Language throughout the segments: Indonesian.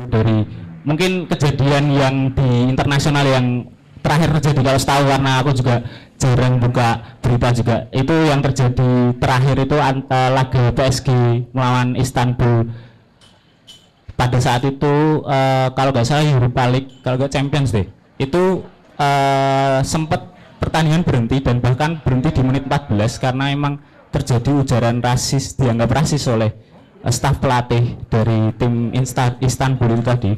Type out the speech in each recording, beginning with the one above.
dari mungkin kejadian yang di internasional yang terakhir terjadi, kalau setahu karena aku juga jarang buka berita juga, itu yang terjadi terakhir itu laga PSG melawan Istanbul. Pada saat itu kalau nggak salah Europa League, kalau nggak Champions deh, itu sempat pertandingan berhenti dan bahkan berhenti di menit 14 karena emang terjadi ujaran rasis, dianggap rasis oleh staf pelatih dari tim Istanbul itu tadi.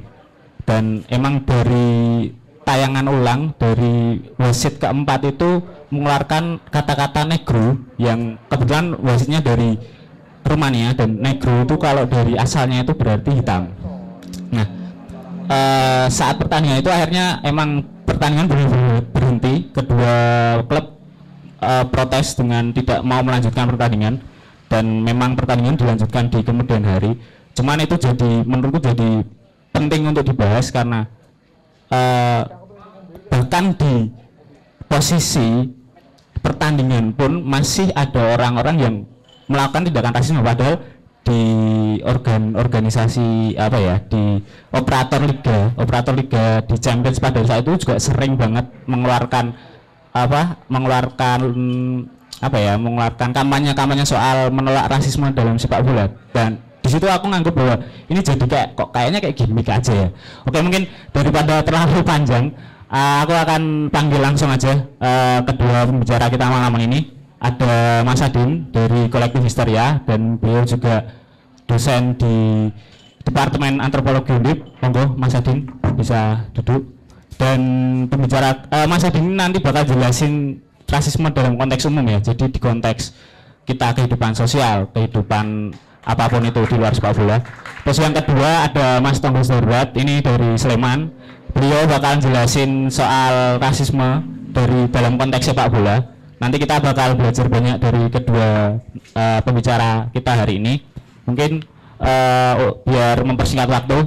Dan emang dari tayangan ulang dari wasit keempat itu mengeluarkan kata-kata negro yang kebetulan wasitnya dari Rumania, dan negro itu kalau dari asalnya itu berarti hitam. Nah, saat pertandingan itu akhirnya emang pertandingan berhenti, kedua klub protes dengan tidak mau melanjutkan pertandingan, dan memang pertandingan dilanjutkan di kemudian hari. Cuman itu jadi, menurutku jadi penting untuk dibahas karena bahkan di posisi pertandingan pun masih ada orang-orang yang melakukan tindakan rasisme, padahal di organisasi apa ya, di operator liga di Champions pada saat itu juga sering banget mengeluarkan kampanye soal menolak rasisme dalam sepak bola. Dan di situ aku nganggap bahwa ini jadi kayaknya kayak gimmick aja ya. Oke, mungkin daripada terlalu panjang, aku akan panggil langsung aja kedua pembicara kita malam ini. Ada Mas Adin dari Kolektif Histeria, dan beliau juga dosen di Departemen Antropologi Undip. Monggo Mas Adin bisa duduk. Dan pembicara Mas Adin nanti bakal jelasin rasisme dalam konteks umum ya. Jadi di konteks kita kehidupan sosial, kehidupan apapun itu di luar sepak bola. Terus yang kedua ada Mas Tonggos Darurat, ini dari Sleman. Beliau bakal jelasin soal rasisme dari dalam konteks sepak bola. Nanti kita bakal belajar banyak dari kedua pembicara kita hari ini. Mungkin biar mempersingkat waktu,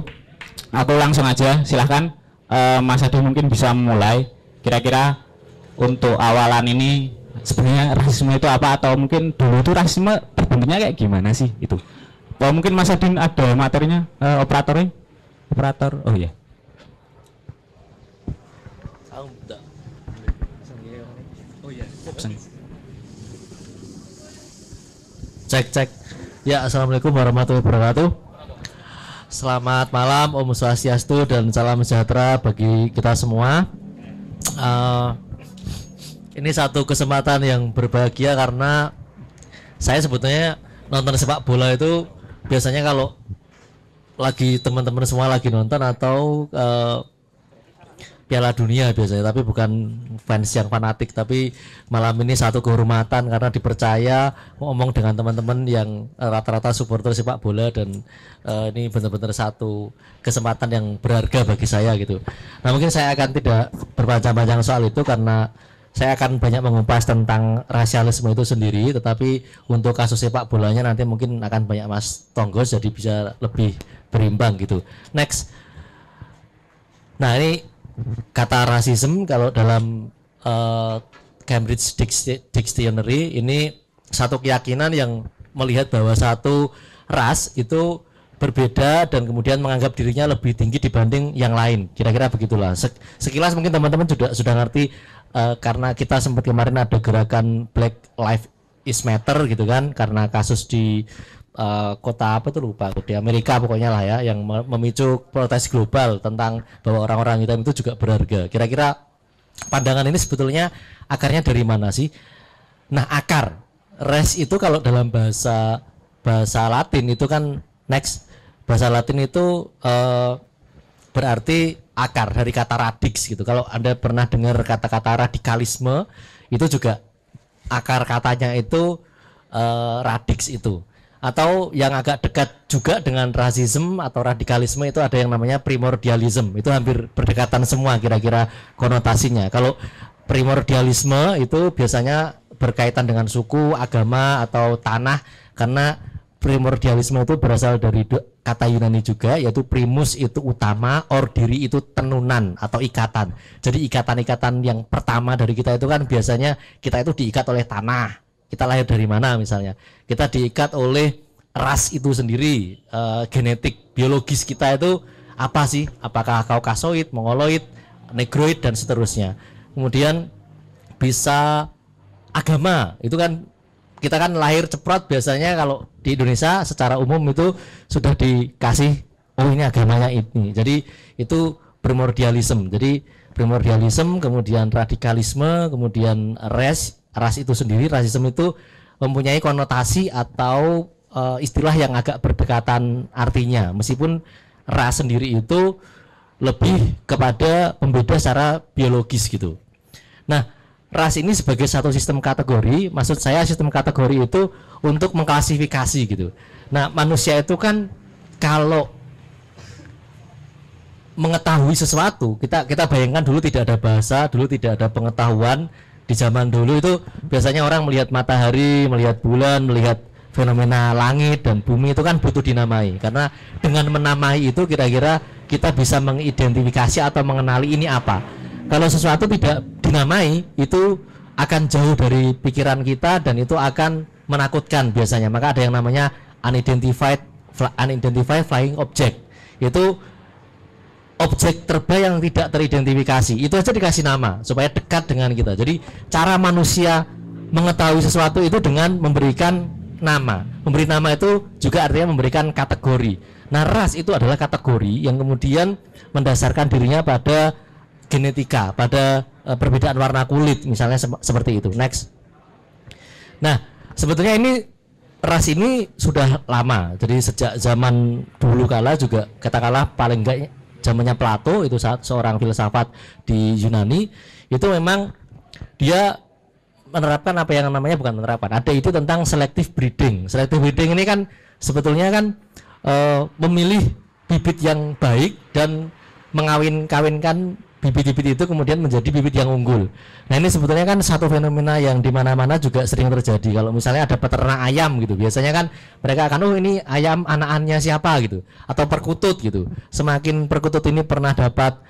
aku langsung aja, silahkan Mas Adi mungkin bisa mulai. Kira-kira untuk awalan ini sebenarnya rasisme itu apa, atau mungkin dulu itu rasisme terbentuknya kayak gimana sih itu? Mungkin Mas Adin ada materinya, operator, oh ya. Cek. Ya, assalamualaikum warahmatullahi wabarakatuh. Selamat malam, Om Swastiastu dan salam sejahtera bagi kita semua. Ini satu kesempatan yang berbahagia karena saya sebetulnya nonton sepak bola itu biasanya kalau lagi teman-teman semua lagi nonton atau Piala Dunia biasanya, tapi bukan fans yang fanatik, tapi malam ini satu kehormatan karena dipercaya ngomong dengan teman-teman yang rata-rata supporter sepak bola, dan ini benar-benar satu kesempatan yang berharga bagi saya gitu. Nah, mungkin saya akan tidak berpanjang-panjang soal itu karena saya akan banyak mengupas tentang rasialisme itu sendiri, tetapi untuk kasus sepak bolanya nanti mungkin akan banyak Mas Tonggos, jadi bisa lebih berimbang gitu. Next. Nah, ini kata rasisme kalau dalam Cambridge Dictionary ini satu keyakinan yang melihat bahwa satu ras itu berbeda dan kemudian menganggap dirinya lebih tinggi dibanding yang lain. Kira-kira begitulah. Sekilas mungkin teman-teman sudah ngerti karena kita sempat kemarin ada gerakan Black Lives is Matter gitu kan, karena kasus di kota apa tuh lupa, di Amerika pokoknya lah ya, yang memicu protes global tentang bahwa orang-orang hitam itu juga berharga. Kira-kira pandangan ini sebetulnya akarnya dari mana sih? Nah, akar res itu kalau dalam bahasa Latin itu kan bahasa Latin itu berarti akar dari kata radix gitu. Kalau Anda pernah dengar kata-kata radikalisme, itu juga akar katanya itu radix itu. Atau yang agak dekat juga dengan rasisme atau radikalisme itu ada yang namanya primordialism. Itu hampir berdekatan semua kira-kira konotasinya. Kalau primordialisme itu biasanya berkaitan dengan suku, agama, atau tanah, karena primordialisme itu berasal dari kata Yunani juga, yaitu primus itu utama, ordiri itu tenunan atau ikatan. Jadi ikatan-ikatan yang pertama dari kita itu kan biasanya kita itu diikat oleh tanah. Kita lahir dari mana misalnya, kita diikat oleh ras itu sendiri, genetik biologis kita itu apa sih? Apakah Kaukasoid, Mongoloid, Negroid dan seterusnya. Kemudian bisa agama, itu kan kita kan lahir ceprot biasanya kalau di Indonesia secara umum itu sudah dikasih oh ini agamanya ini. Jadi itu primordialisme. Jadi primordialisme, kemudian radikalisme, kemudian ras itu sendiri, rasisme itu mempunyai konotasi atau istilah yang agak berdekatan artinya. Meskipun ras sendiri itu lebih kepada pembeda secara biologis gitu. Nah, ras ini sebagai satu sistem kategori, maksud saya sistem kategori itu untuk mengklasifikasi gitu. Nah, manusia itu kan kalau mengetahui sesuatu, kita bayangkan dulu tidak ada bahasa, dulu tidak ada pengetahuan. Di zaman dulu itu biasanya orang melihat matahari, melihat bulan, melihat fenomena langit dan bumi itu kan butuh dinamai. Karena dengan menamai itu kira-kira kita bisa mengidentifikasi atau mengenali ini apa. Kalau sesuatu tidak dinamai itu akan jauh dari pikiran kita dan itu akan menakutkan biasanya. Maka ada yang namanya unidentified flying object. Itu objek terbang yang tidak teridentifikasi. Itu aja dikasih nama supaya dekat dengan kita. Jadi cara manusia mengetahui sesuatu itu dengan memberikan nama. Memberi nama itu juga artinya memberikan kategori. Nah, ras itu adalah kategori yang kemudian mendasarkan dirinya pada genetika, pada perbedaan warna kulit misalnya seperti itu. Next. Nah, sebetulnya ini ras ini sudah lama. Jadi sejak zaman dulu kala juga katakanlah paling enggak zamannya Plato itu seorang filsafat di Yunani itu memang dia menerapkan apa yang namanya bukan menerapkan. Ada itu tentang selective breeding. Selective breeding ini kan sebetulnya kan memilih bibit yang baik dan mengawin-kawinkan bibit-bibit itu kemudian menjadi bibit yang unggul. Nah, ini sebetulnya kan satu fenomena yang di mana-mana juga sering terjadi. Kalau misalnya ada peternak ayam gitu, biasanya kan mereka akan oh ini ayam anakannya siapa gitu, atau perkutut gitu. Semakin perkutut ini pernah dapat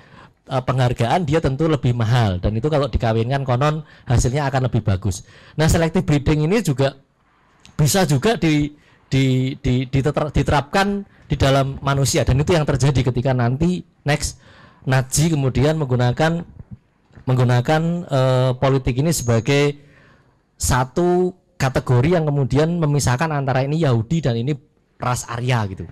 penghargaan, dia tentu lebih mahal dan itu kalau dikawinkan konon hasilnya akan lebih bagus. Nah, selective breeding ini juga bisa juga diterapkan di dalam manusia dan itu yang terjadi ketika nanti Nazi kemudian menggunakan politik ini sebagai satu kategori yang kemudian memisahkan antara ini Yahudi dan ini ras Arya gitu.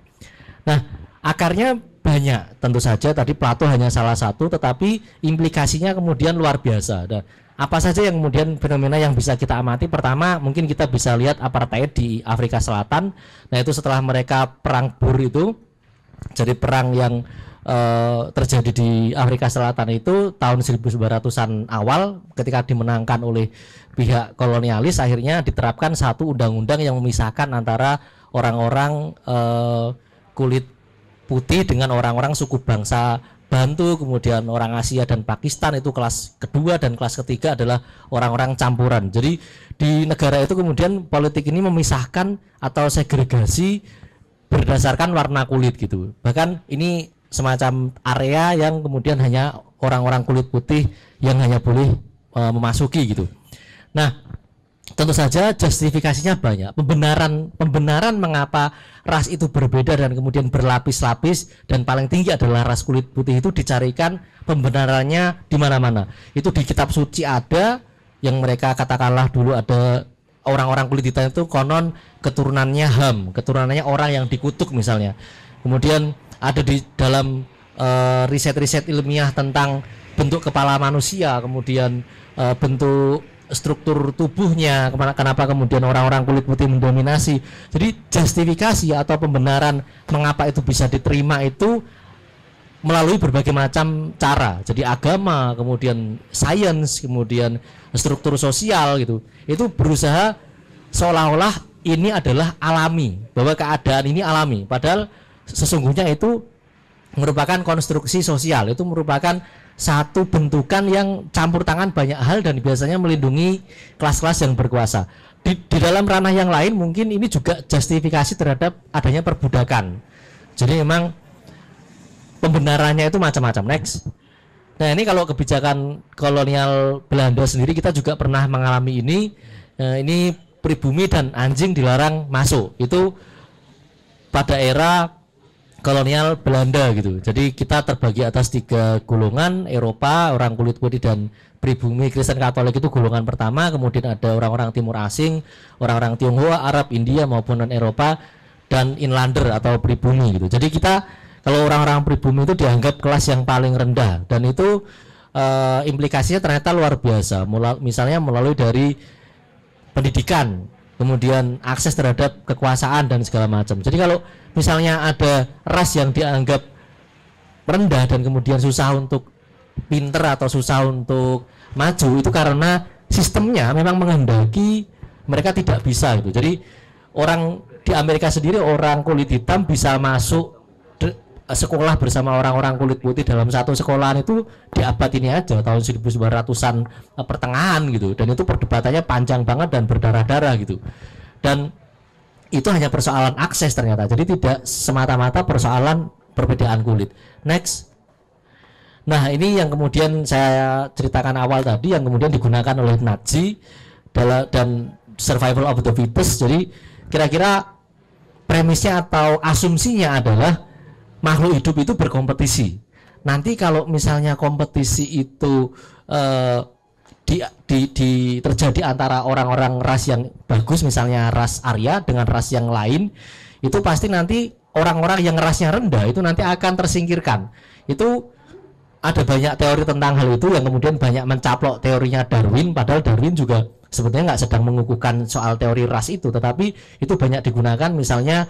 Nah, akarnya banyak tentu saja, tadi Plato hanya salah satu tetapi implikasinya kemudian luar biasa. Dan apa saja yang kemudian fenomena yang bisa kita amati? Pertama, mungkin kita bisa lihat apartheid di Afrika Selatan. Nah, itu setelah mereka perang Boer itu, jadi perang yang terjadi di Afrika Selatan itu tahun 1900-an awal ketika dimenangkan oleh pihak kolonialis, akhirnya diterapkan satu undang-undang yang memisahkan antara orang-orang kulit putih dengan orang-orang suku bangsa Bantu, kemudian orang Asia dan Pakistan itu kelas kedua dan kelas ketiga adalah orang-orang campuran. Jadi di negara itu kemudian politik ini memisahkan atau segregasi berdasarkan warna kulit gitu. Bahkan ini semacam area yang kemudian hanya orang-orang kulit putih yang hanya boleh memasuki gitu. Nah, tentu saja justifikasinya banyak. Pembenaran mengapa ras itu berbeda dan kemudian berlapis-lapis dan paling tinggi adalah ras kulit putih itu dicarikan pembenarannya di mana-mana. Itu di kitab suci ada yang mereka katakanlah dulu ada orang-orang kulit hitam itu konon keturunannya Ham, keturunannya orang yang dikutuk misalnya. Kemudian ada di dalam riset-riset ilmiah tentang bentuk kepala manusia, kemudian bentuk struktur tubuhnya, kenapa kemudian orang-orang kulit putih mendominasi. Jadi justifikasi atau pembenaran mengapa itu bisa diterima itu melalui berbagai macam cara. Jadi agama, kemudian sains, kemudian struktur sosial gitu. Itu berusaha seolah-olah ini adalah alami, bahwa keadaan ini alami. Padahal sesungguhnya itu merupakan konstruksi sosial, itu merupakan satu bentukan yang campur tangan banyak hal dan biasanya melindungi kelas-kelas yang berkuasa. Di dalam ranah yang lain mungkin ini juga justifikasi terhadap adanya perbudakan. Jadi memang pembenarannya itu macam-macam. Next. Nah, ini kalau kebijakan kolonial Belanda sendiri kita juga pernah mengalami ini. Ini pribumi dan anjing dilarang masuk. Itu pada era kolonial Belanda gitu. Jadi kita terbagi atas 3 golongan, Eropa, orang kulit putih dan pribumi Kristen Katolik itu golongan pertama, kemudian ada orang-orang timur asing, orang-orang Tionghoa, Arab, India maupun non Eropa dan inlander atau pribumi gitu. Jadi kita kalau orang-orang pribumi itu dianggap kelas yang paling rendah dan itu implikasinya ternyata luar biasa. Misalnya melalui dari pendidikan, kemudian akses terhadap kekuasaan dan segala macam. Jadi kalau misalnya ada ras yang dianggap rendah dan kemudian susah untuk pinter atau susah untuk maju, itu karena sistemnya memang menghendaki mereka tidak bisa gitu. Jadi orang di Amerika sendiri, orang kulit hitam bisa masuk sekolah bersama orang-orang kulit putih dalam satu sekolahan itu di abad ini aja, tahun 1900-an pertengahan gitu, dan itu perdebatannya panjang banget dan berdarah-darah gitu. Dan itu hanya persoalan akses ternyata, jadi tidak semata-mata persoalan perbedaan kulit. Next. Nah ini yang kemudian saya ceritakan awal tadi, yang kemudian digunakan oleh Nazi dan survival of the fittest. Jadi kira-kira premisnya atau asumsinya adalah makhluk hidup itu berkompetisi. Nanti kalau misalnya kompetisi itu terjadi antara orang-orang ras yang bagus, misalnya ras Arya dengan ras yang lain, itu pasti nanti orang-orang yang rasnya rendah itu nanti akan tersingkirkan. Itu ada banyak teori tentang hal itu yang kemudian banyak mencaplok teorinya Darwin, padahal Darwin juga sebetulnya nggak sedang mengukuhkan soal teori ras itu, tetapi itu banyak digunakan. Misalnya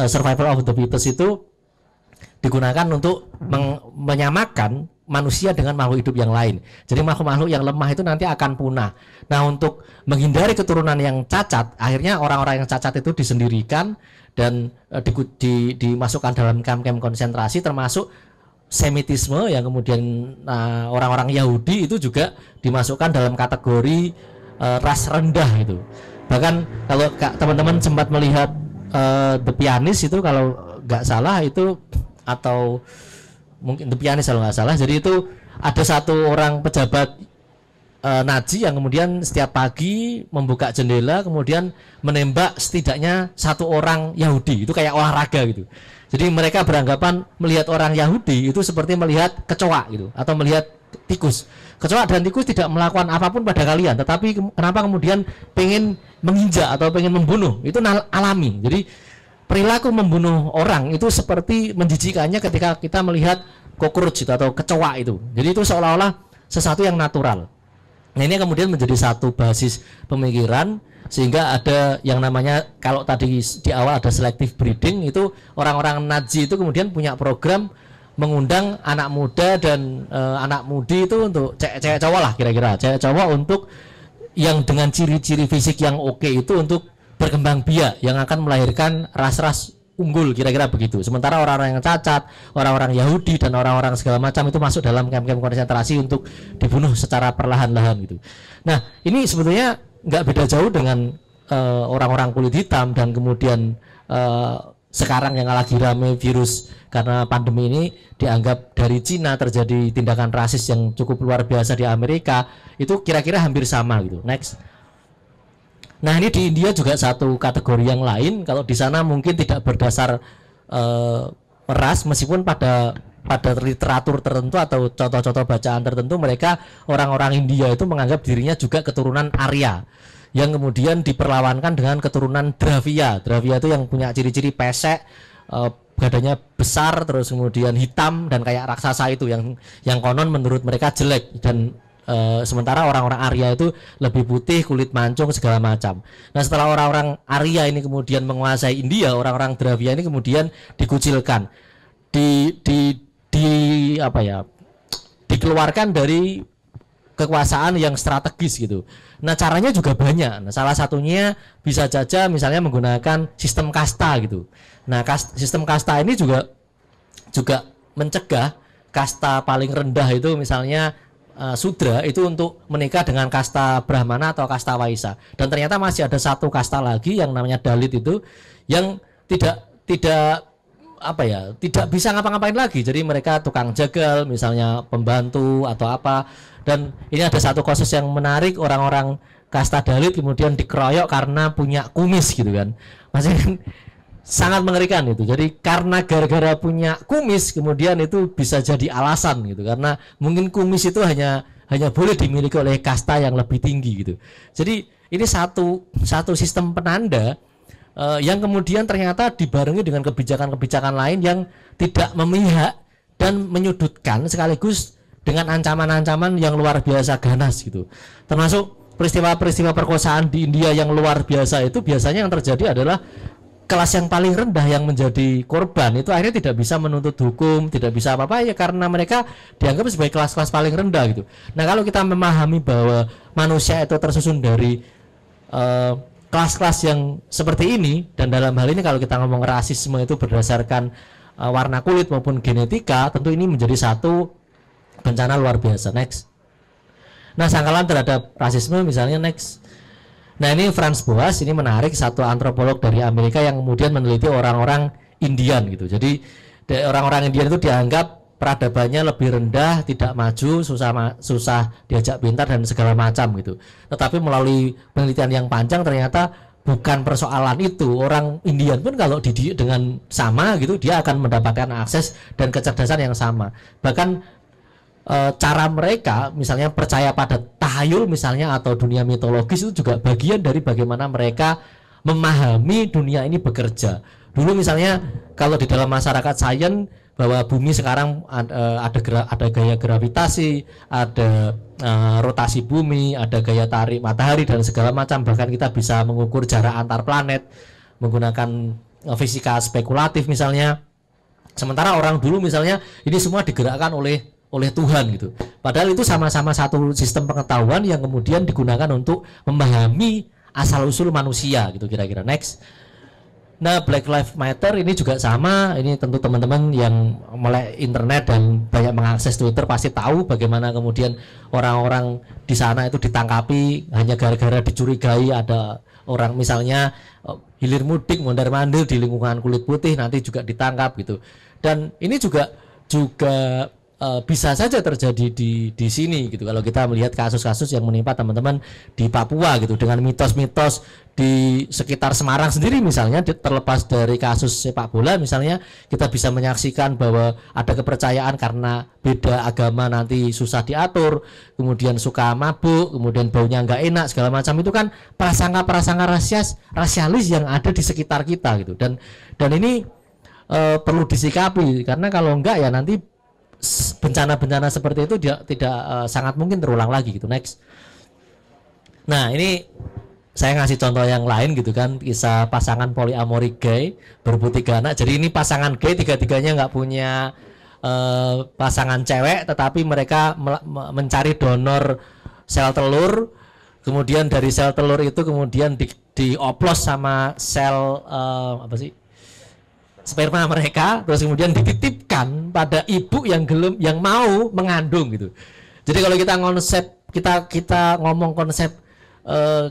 survival of the fittest itu digunakan untuk menyamakan manusia dengan makhluk hidup yang lain. Jadi makhluk-makhluk yang lemah itu nanti akan punah. Nah, untuk menghindari keturunan yang cacat, akhirnya orang-orang yang cacat itu disendirikan dan dimasukkan dalam kamp-kamp konsentrasi, termasuk Semitisme yang kemudian orang-orang Yahudi itu juga dimasukkan dalam kategori ras rendah gitu. Bahkan kalau teman-teman sempat melihat The Pianist itu, kalau nggak salah itu, atau mungkin The Pianist kalau nggak salah, jadi itu ada satu orang pejabat Nazi yang kemudian setiap pagi membuka jendela kemudian menembak setidaknya satu orang Yahudi. Itu kayak olahraga gitu. Jadi mereka beranggapan melihat orang Yahudi itu seperti melihat kecoa gitu, atau melihat tikus. Kecoa dan tikus tidak melakukan apapun pada kalian, tetapi kenapa kemudian pengen menginjak atau pengen membunuh, itu alami. Jadi perilaku membunuh orang itu seperti menjijikannya ketika kita melihat cockroach itu, atau kecoa itu. Jadi itu seolah-olah sesuatu yang natural. Nah ini kemudian menjadi satu basis pemikiran, sehingga ada yang namanya, kalau tadi di awal ada selective breeding, itu orang-orang Nazi itu kemudian punya program mengundang anak muda dan anak mudi itu untuk cewek cowok lah, kira-kira cewek cowok untuk yang dengan ciri-ciri fisik yang oke itu untuk berkembang biak yang akan melahirkan ras-ras unggul, kira-kira begitu. Sementara orang-orang yang cacat, orang-orang Yahudi dan orang-orang segala macam itu masuk dalam kamp-kamp konsentrasi untuk dibunuh secara perlahan-lahan gitu. Nah ini sebetulnya nggak beda jauh dengan orang-orang kulit hitam, dan kemudian sekarang yang lagi rame virus karena pandemi ini dianggap dari Cina terjadi tindakan rasis yang cukup luar biasa di Amerika, itu kira-kira hampir sama gitu. Next. Nah ini di India juga satu kategori yang lain. Kalau di sana mungkin tidak berdasar ras, meskipun pada literatur tertentu atau contoh-contoh bacaan tertentu, mereka orang-orang India itu menganggap dirinya juga keturunan Arya, yang kemudian diperlawankan dengan keturunan Dravia. Dravia itu yang punya ciri-ciri pesek, badannya besar, terus kemudian hitam dan kayak raksasa itu, yang konon menurut mereka jelek. Dan sementara orang-orang Arya itu lebih putih, kulit mancung segala macam. Nah setelah orang-orang Arya ini kemudian menguasai India, orang-orang Dravia ini kemudian dikucilkan, dikeluarkan dari kekuasaan yang strategis gitu. Nah caranya juga banyak. Nah, salah satunya bisa saja misalnya menggunakan sistem kasta gitu. Nah sistem kasta ini juga mencegah kasta paling rendah itu, misalnya Sudra itu, untuk menikah dengan kasta Brahmana atau kasta Waisa. Dan ternyata masih ada satu kasta lagi yang namanya Dalit itu, yang tidak bisa ngapa-ngapain lagi. Jadi mereka tukang jagal, misalnya pembantu atau apa. Dan ini ada satu kasus yang menarik, orang-orang kasta Dalit kemudian dikeroyok karena punya kumis gitu kan. Maksudnya sangat mengerikan itu. Jadi karena gara-gara punya kumis kemudian itu bisa jadi alasan gitu. Karena mungkin kumis itu hanya boleh dimiliki oleh kasta yang lebih tinggi gitu. Jadi ini satu sistem penanda yang kemudian ternyata dibarengi dengan kebijakan-kebijakan lain yang tidak memihak dan menyudutkan sekaligus dengan ancaman-ancaman yang luar biasa ganas gitu. Termasuk peristiwa-peristiwa perkosaan di India yang luar biasa itu biasanya yang terjadi adalah kelas yang paling rendah yang menjadi korban itu akhirnya tidak bisa menuntut hukum, tidak bisa apa-apa ya karena mereka dianggap sebagai kelas-kelas paling rendah gitu. Nah, kalau kita memahami bahwa manusia itu tersusun dari kelas-kelas yang seperti ini, dan dalam hal ini kalau kita ngomong rasisme itu berdasarkan warna kulit maupun genetika, tentu ini menjadi satu bencana luar biasa. Next. Nah, sangkalan terhadap rasisme misalnya next. Nah, ini Franz Boas, ini menarik, satu antropolog dari Amerika yang kemudian meneliti orang-orang Indian gitu. Jadi orang-orang Indian itu dianggap peradabannya lebih rendah, tidak maju, susah diajak pintar dan segala macam gitu. Tetapi melalui penelitian yang panjang ternyata bukan persoalan itu. Orang Indian pun kalau dididik dengan sama gitu, dia akan mendapatkan akses dan kecerdasan yang sama. Bahkan cara mereka misalnya percaya pada tahayul misalnya atau dunia mitologis itu juga bagian dari bagaimana mereka memahami dunia ini bekerja. Dulu misalnya kalau di dalam masyarakat sains bahwa bumi sekarang ada gaya gravitasi, ada rotasi bumi, ada gaya tarik matahari dan segala macam, bahkan kita bisa mengukur jarak antar planet menggunakan fisika spekulatif misalnya. Sementara orang dulu misalnya ini semua digerakkan oleh Tuhan gitu. Padahal itu sama-sama satu sistem pengetahuan yang kemudian digunakan untuk memahami asal-usul manusia gitu kira-kira. Next. Nah, Black Lives Matter ini juga sama. Ini tentu teman-teman yang melek internet dan banyak mengakses Twitter pasti tahu bagaimana kemudian orang-orang di sana itu ditangkapi hanya gara-gara dicurigai ada orang misalnya hilir mudik mondar-mandir di lingkungan kulit putih nanti juga ditangkap gitu. Dan ini juga bisa saja terjadi di sini gitu. Kalau kita melihat kasus-kasus yang menimpa teman-teman di Papua gitu, dengan mitos-mitos di sekitar Semarang sendiri misalnya, terlepas dari kasus sepak bola misalnya, kita bisa menyaksikan bahwa ada kepercayaan karena beda agama nanti susah diatur, kemudian suka mabuk, kemudian baunya nggak enak segala macam, itu kan prasangka-prasangka rasialis yang ada di sekitar kita gitu. Dan ini perlu disikapi karena kalau enggak ya nanti bencana-bencana seperti itu dia tidak sangat mungkin terulang lagi gitu. Next. Nah, ini saya ngasih contoh yang lain gitu kan, kisah pasangan poliamori gay berebut 3 anak. Jadi ini pasangan gay tiga-tiganya nggak punya pasangan cewek, tetapi mereka mencari donor sel telur. Kemudian dari sel telur itu kemudian dioplos sama sel sperma mereka, terus kemudian dititipkan pada ibu yang mau mengandung gitu. Jadi kalau kita ngomong konsep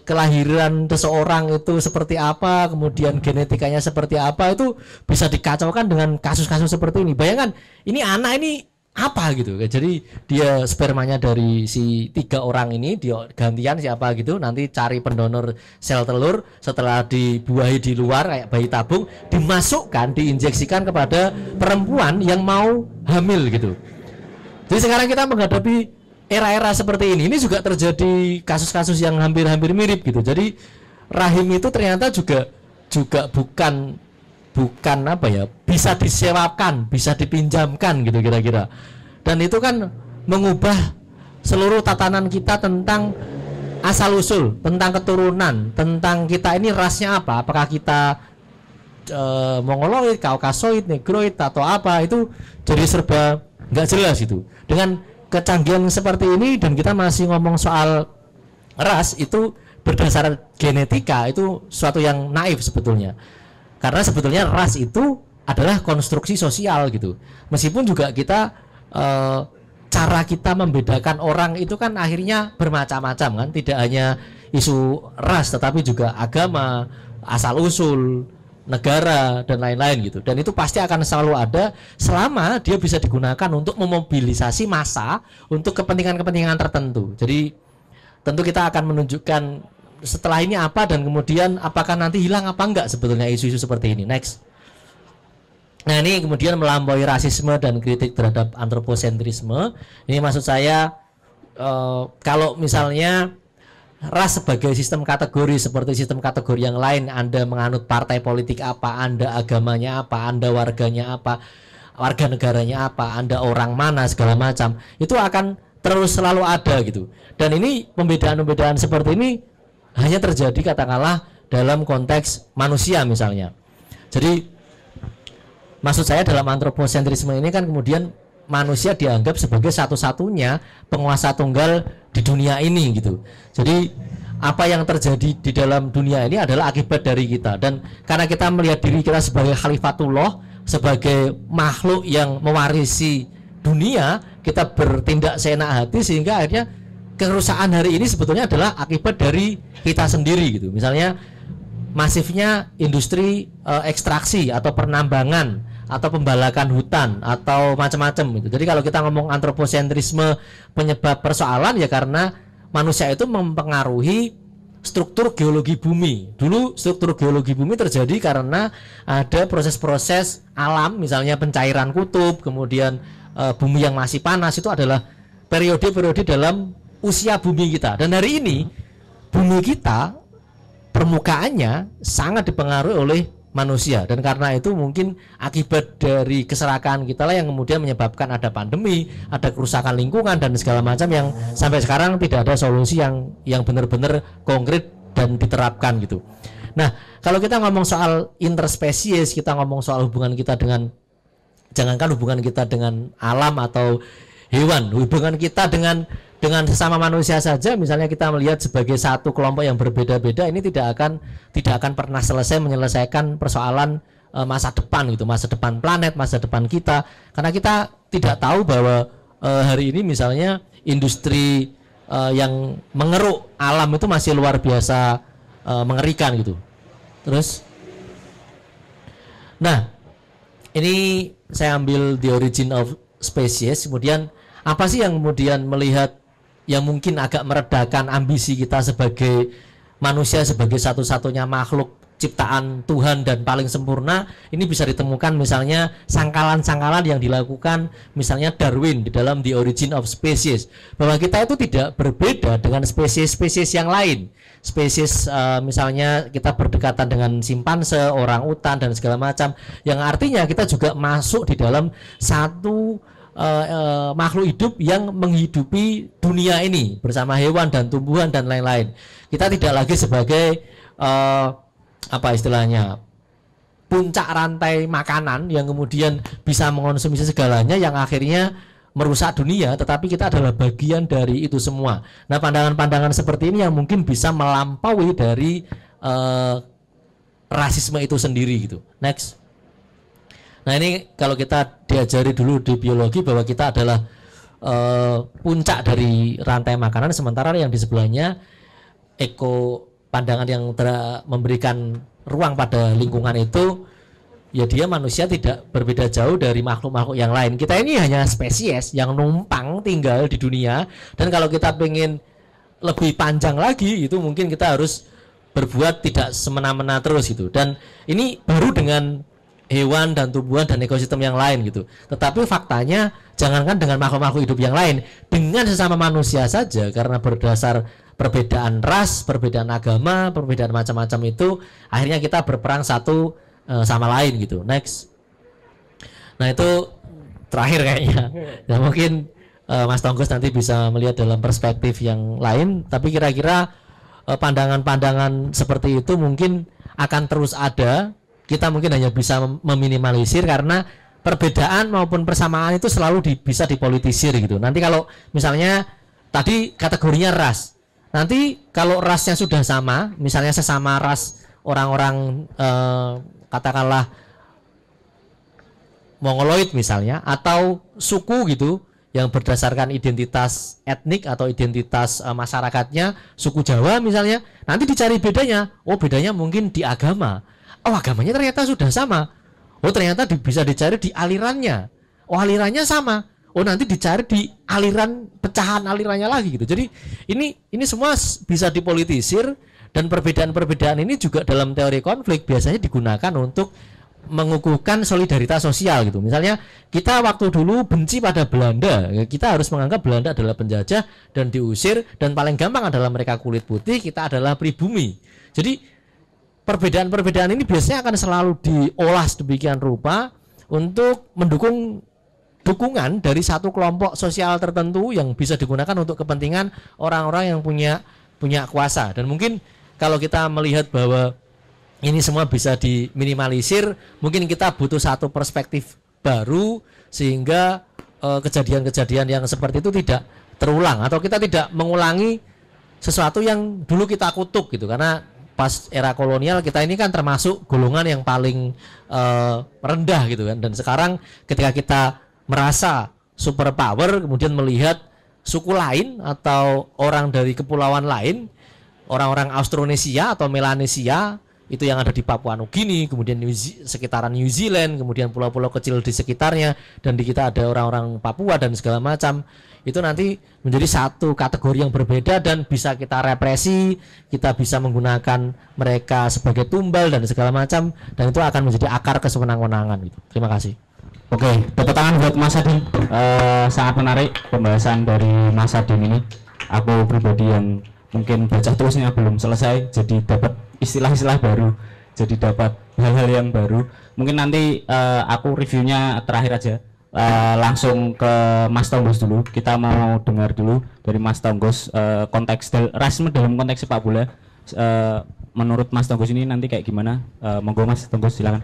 kelahiran seseorang itu seperti apa, kemudian genetikanya seperti apa, itu bisa dikacaukan dengan kasus-kasus seperti ini. Bayangkan ini anak ini apa gitu. Jadi dia spermanya dari si 3 orang ini dia gantian siapa gitu, nanti cari pendonor sel telur, setelah dibuahi di luar kayak bayi tabung, dimasukkan, diinjeksikan kepada perempuan yang mau hamil gitu. Jadi sekarang kita menghadapi era-era seperti ini juga terjadi kasus-kasus yang hampir-hampir mirip gitu. Jadi rahim itu ternyata juga bukan apa ya, bisa disewakan, bisa dipinjamkan gitu kira-kira. Dan itu kan mengubah seluruh tatanan kita tentang asal usul, tentang keturunan, tentang kita ini rasnya apa, apakah kita Mongoloid, Kaukasoid, Negroid atau apa, itu jadi serba nggak jelas itu. Dengan kecanggihan seperti ini dan kita masih ngomong soal ras, itu berdasarkan genetika, itu suatu yang naif sebetulnya. Karena sebetulnya ras itu adalah konstruksi sosial gitu. Meskipun juga kita cara kita membedakan orang itu kan akhirnya bermacam-macam kan. Tidak hanya isu ras tetapi juga agama, asal usul, negara dan lain-lain gitu. Dan itu pasti akan selalu ada selama dia bisa digunakan untuk memobilisasi massa untuk kepentingan-kepentingan tertentu. Jadi tentu kita akan menunjukkan setelah ini apa, dan kemudian apakah nanti hilang apa enggak sebetulnya isu-isu seperti ini. Next. Nah, ini kemudian melampaui rasisme dan kritik terhadap antroposentrisme. Ini maksud saya kalau misalnya ras sebagai sistem kategori seperti sistem kategori yang lain, Anda menganut partai politik apa, Anda agamanya apa, Anda warganya apa, warga negaranya apa, Anda orang mana, segala macam, itu akan terus selalu ada gitu. Dan ini pembedaan-pembedaan seperti ini hanya terjadi katakanlah dalam konteks manusia misalnya. Jadi maksud saya dalam antroposentrisme ini kan kemudian manusia dianggap sebagai satu-satunya penguasa tunggal di dunia ini gitu. Jadi apa yang terjadi di dalam dunia ini adalah akibat dari kita, dan karena kita melihat diri kita sebagai khalifatullah, sebagai makhluk yang mewarisi dunia, kita bertindak seenak hati sehingga akhirnya kerusakan hari ini sebetulnya adalah akibat dari kita sendiri gitu. Misalnya masifnya industri ekstraksi atau penambangan atau pembalakan hutan atau macam-macam gitu. Jadi kalau kita ngomong antroposentrisme penyebab persoalan ya karena manusia itu mempengaruhi struktur geologi bumi. Dulu struktur geologi bumi terjadi karena ada proses-proses alam, misalnya pencairan kutub, kemudian bumi yang masih panas, itu adalah periode-periode dalam usia bumi kita. Dan hari ini bumi kita permukaannya sangat dipengaruhi oleh manusia, dan karena itu mungkin akibat dari keserakahan kita lah yang kemudian menyebabkan ada pandemi, ada kerusakan lingkungan dan segala macam yang sampai sekarang tidak ada solusi yang benar-benar konkret dan diterapkan gitu. Nah, kalau kita ngomong soal interspesies, kita ngomong soal hubungan kita dengan, jangankan hubungan kita dengan alam atau hewan, hubungan kita dengan sesama manusia saja, misalnya kita melihat sebagai satu kelompok yang berbeda-beda, ini tidak akan pernah selesai menyelesaikan persoalan masa depan gitu, masa depan planet, masa depan kita, karena kita tidak tahu bahwa hari ini misalnya industri yang mengeruk alam itu masih luar biasa mengerikan gitu. Terus, nah ini saya ambil The Origin of Species. Kemudian apa sih yang kemudian melihat yang mungkin agak meredakan ambisi kita sebagai manusia, sebagai satu-satunya makhluk ciptaan Tuhan dan paling sempurna? Ini bisa ditemukan misalnya sangkalan-sangkalan yang dilakukan misalnya Darwin di dalam The Origin of Species, bahwa kita itu tidak berbeda dengan spesies-spesies yang lain. Spesies misalnya kita berdekatan dengan simpanse, orang utan dan segala macam, yang artinya kita juga masuk di dalam satu makhluk hidup yang menghidupi dunia ini bersama hewan dan tumbuhan dan lain-lain. Kita tidak lagi sebagai apa istilahnya, puncak rantai makanan yang kemudian bisa mengonsumsi segalanya yang akhirnya merusak dunia, tetapi kita adalah bagian dari itu semua. Nah, pandangan-pandangan seperti ini yang mungkin bisa melampaui dari rasisme itu sendiri gitu. Next. Nah, ini kalau kita diajari dulu di biologi bahwa kita adalah puncak dari rantai makanan, sementara yang di sebelahnya pandangan yang memberikan ruang pada lingkungan itu, ya dia manusia tidak berbeda jauh dari makhluk-makhluk yang lain. Kita ini hanya spesies yang numpang tinggal di dunia, dan kalau kita pengen lebih panjang lagi itu mungkin kita harus berbuat tidak semena-mena terus gitu. Dan ini baru dengan hewan dan tumbuhan dan ekosistem yang lain gitu. Tetapi faktanya jangankan dengan makhluk-makhluk hidup yang lain, dengan sesama manusia saja, karena berdasar perbedaan ras, perbedaan agama, perbedaan macam-macam itu, akhirnya kita berperang satu sama lain gitu. Next. Nah, itu terakhir kayaknya. Ya mungkin Mas Tonggus nanti bisa melihat dalam perspektif yang lain, tapi kira-kira pandangan-pandangan seperti itu mungkin akan terus ada. Kita mungkin hanya bisa meminimalisir karena perbedaan maupun persamaan itu selalu bisa dipolitisir gitu. Nanti kalau misalnya tadi kategorinya ras, nanti kalau rasnya sudah sama, misalnya sesama ras orang-orang katakanlah Mongoloid misalnya, atau suku gitu yang berdasarkan identitas etnik atau identitas masyarakatnya, suku Jawa misalnya, nanti dicari bedanya. Oh, bedanya mungkin di agama. Oh, agamanya ternyata sudah sama. Oh, ternyata bisa dicari di alirannya. Oh, alirannya sama. Oh, nanti dicari di aliran, pecahan alirannya lagi gitu. Jadi ini semua bisa dipolitisir, Dan perbedaan-perbedaan ini juga dalam teori konflik biasanya digunakan untuk mengukuhkan solidaritas sosial gitu. Misalnya kita waktu dulu benci pada Belanda, kita harus menganggap Belanda adalah penjajah dan diusir, dan paling gampang adalah mereka kulit putih, kita adalah pribumi. Jadi perbedaan-perbedaan ini biasanya akan selalu diolah sedemikian rupa untuk mendukung dukungan dari satu kelompok sosial tertentu yang bisa digunakan untuk kepentingan orang-orang yang punya kuasa. Dan mungkin kalau kita melihat bahwa ini semua bisa diminimalisir, mungkin kita butuh satu perspektif baru sehingga kejadian-kejadian yang seperti itu tidak terulang, atau kita tidak mengulangi sesuatu yang dulu kita kutuk gitu. Karena pas era kolonial kita ini kan termasuk golongan yang paling rendah gitu kan. Dan sekarang ketika kita merasa superpower, kemudian melihat suku lain atau orang dari kepulauan lain, orang-orang Austronesia atau Melanesia itu yang ada di Papua Nugini, kemudian sekitaran New Zealand, kemudian pulau-pulau kecil di sekitarnya, dan di kita ada orang-orang Papua dan segala macam, itu nanti menjadi satu kategori yang berbeda dan bisa kita represi, kita bisa menggunakan mereka sebagai tumbal dan segala macam, dan itu akan menjadi akar kesewenang-wenangan gitu. Terima kasih. Oke, tepuk tangan buat Mas Adin. Sangat menarik pembahasan dari Mas Adin ini. Aku pribadi yang mungkin baca terusnya belum selesai, jadi dapat istilah-istilah baru, jadi dapat hal-hal yang baru. Mungkin nanti aku reviewnya terakhir aja, langsung ke Mas Tonggos dulu. Kita mau dengar dulu dari Mas Tonggos konteks rasisme dalam konteks sepak bola. Menurut Mas Tonggos ini nanti kayak gimana? Monggo Mas Tonggos, silakan.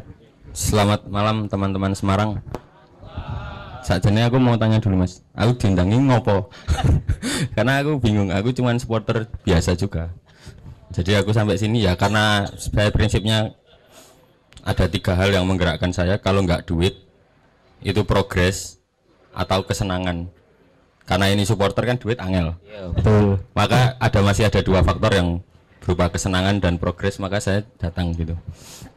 Selamat malam teman-teman Semarang. Sajane aku mau tanya dulu Mas, aku diundangi ngopo? Karena aku bingung, aku cuman supporter biasa juga. Jadi aku sampai sini ya karena saya prinsipnya ada 3 hal yang menggerakkan saya. Kalau nggak duit, itu progres atau kesenangan. Karena ini supporter kan duit angel. Betul. Maka masih ada 2 faktor yang berupa kesenangan dan progres, maka saya datang gitu.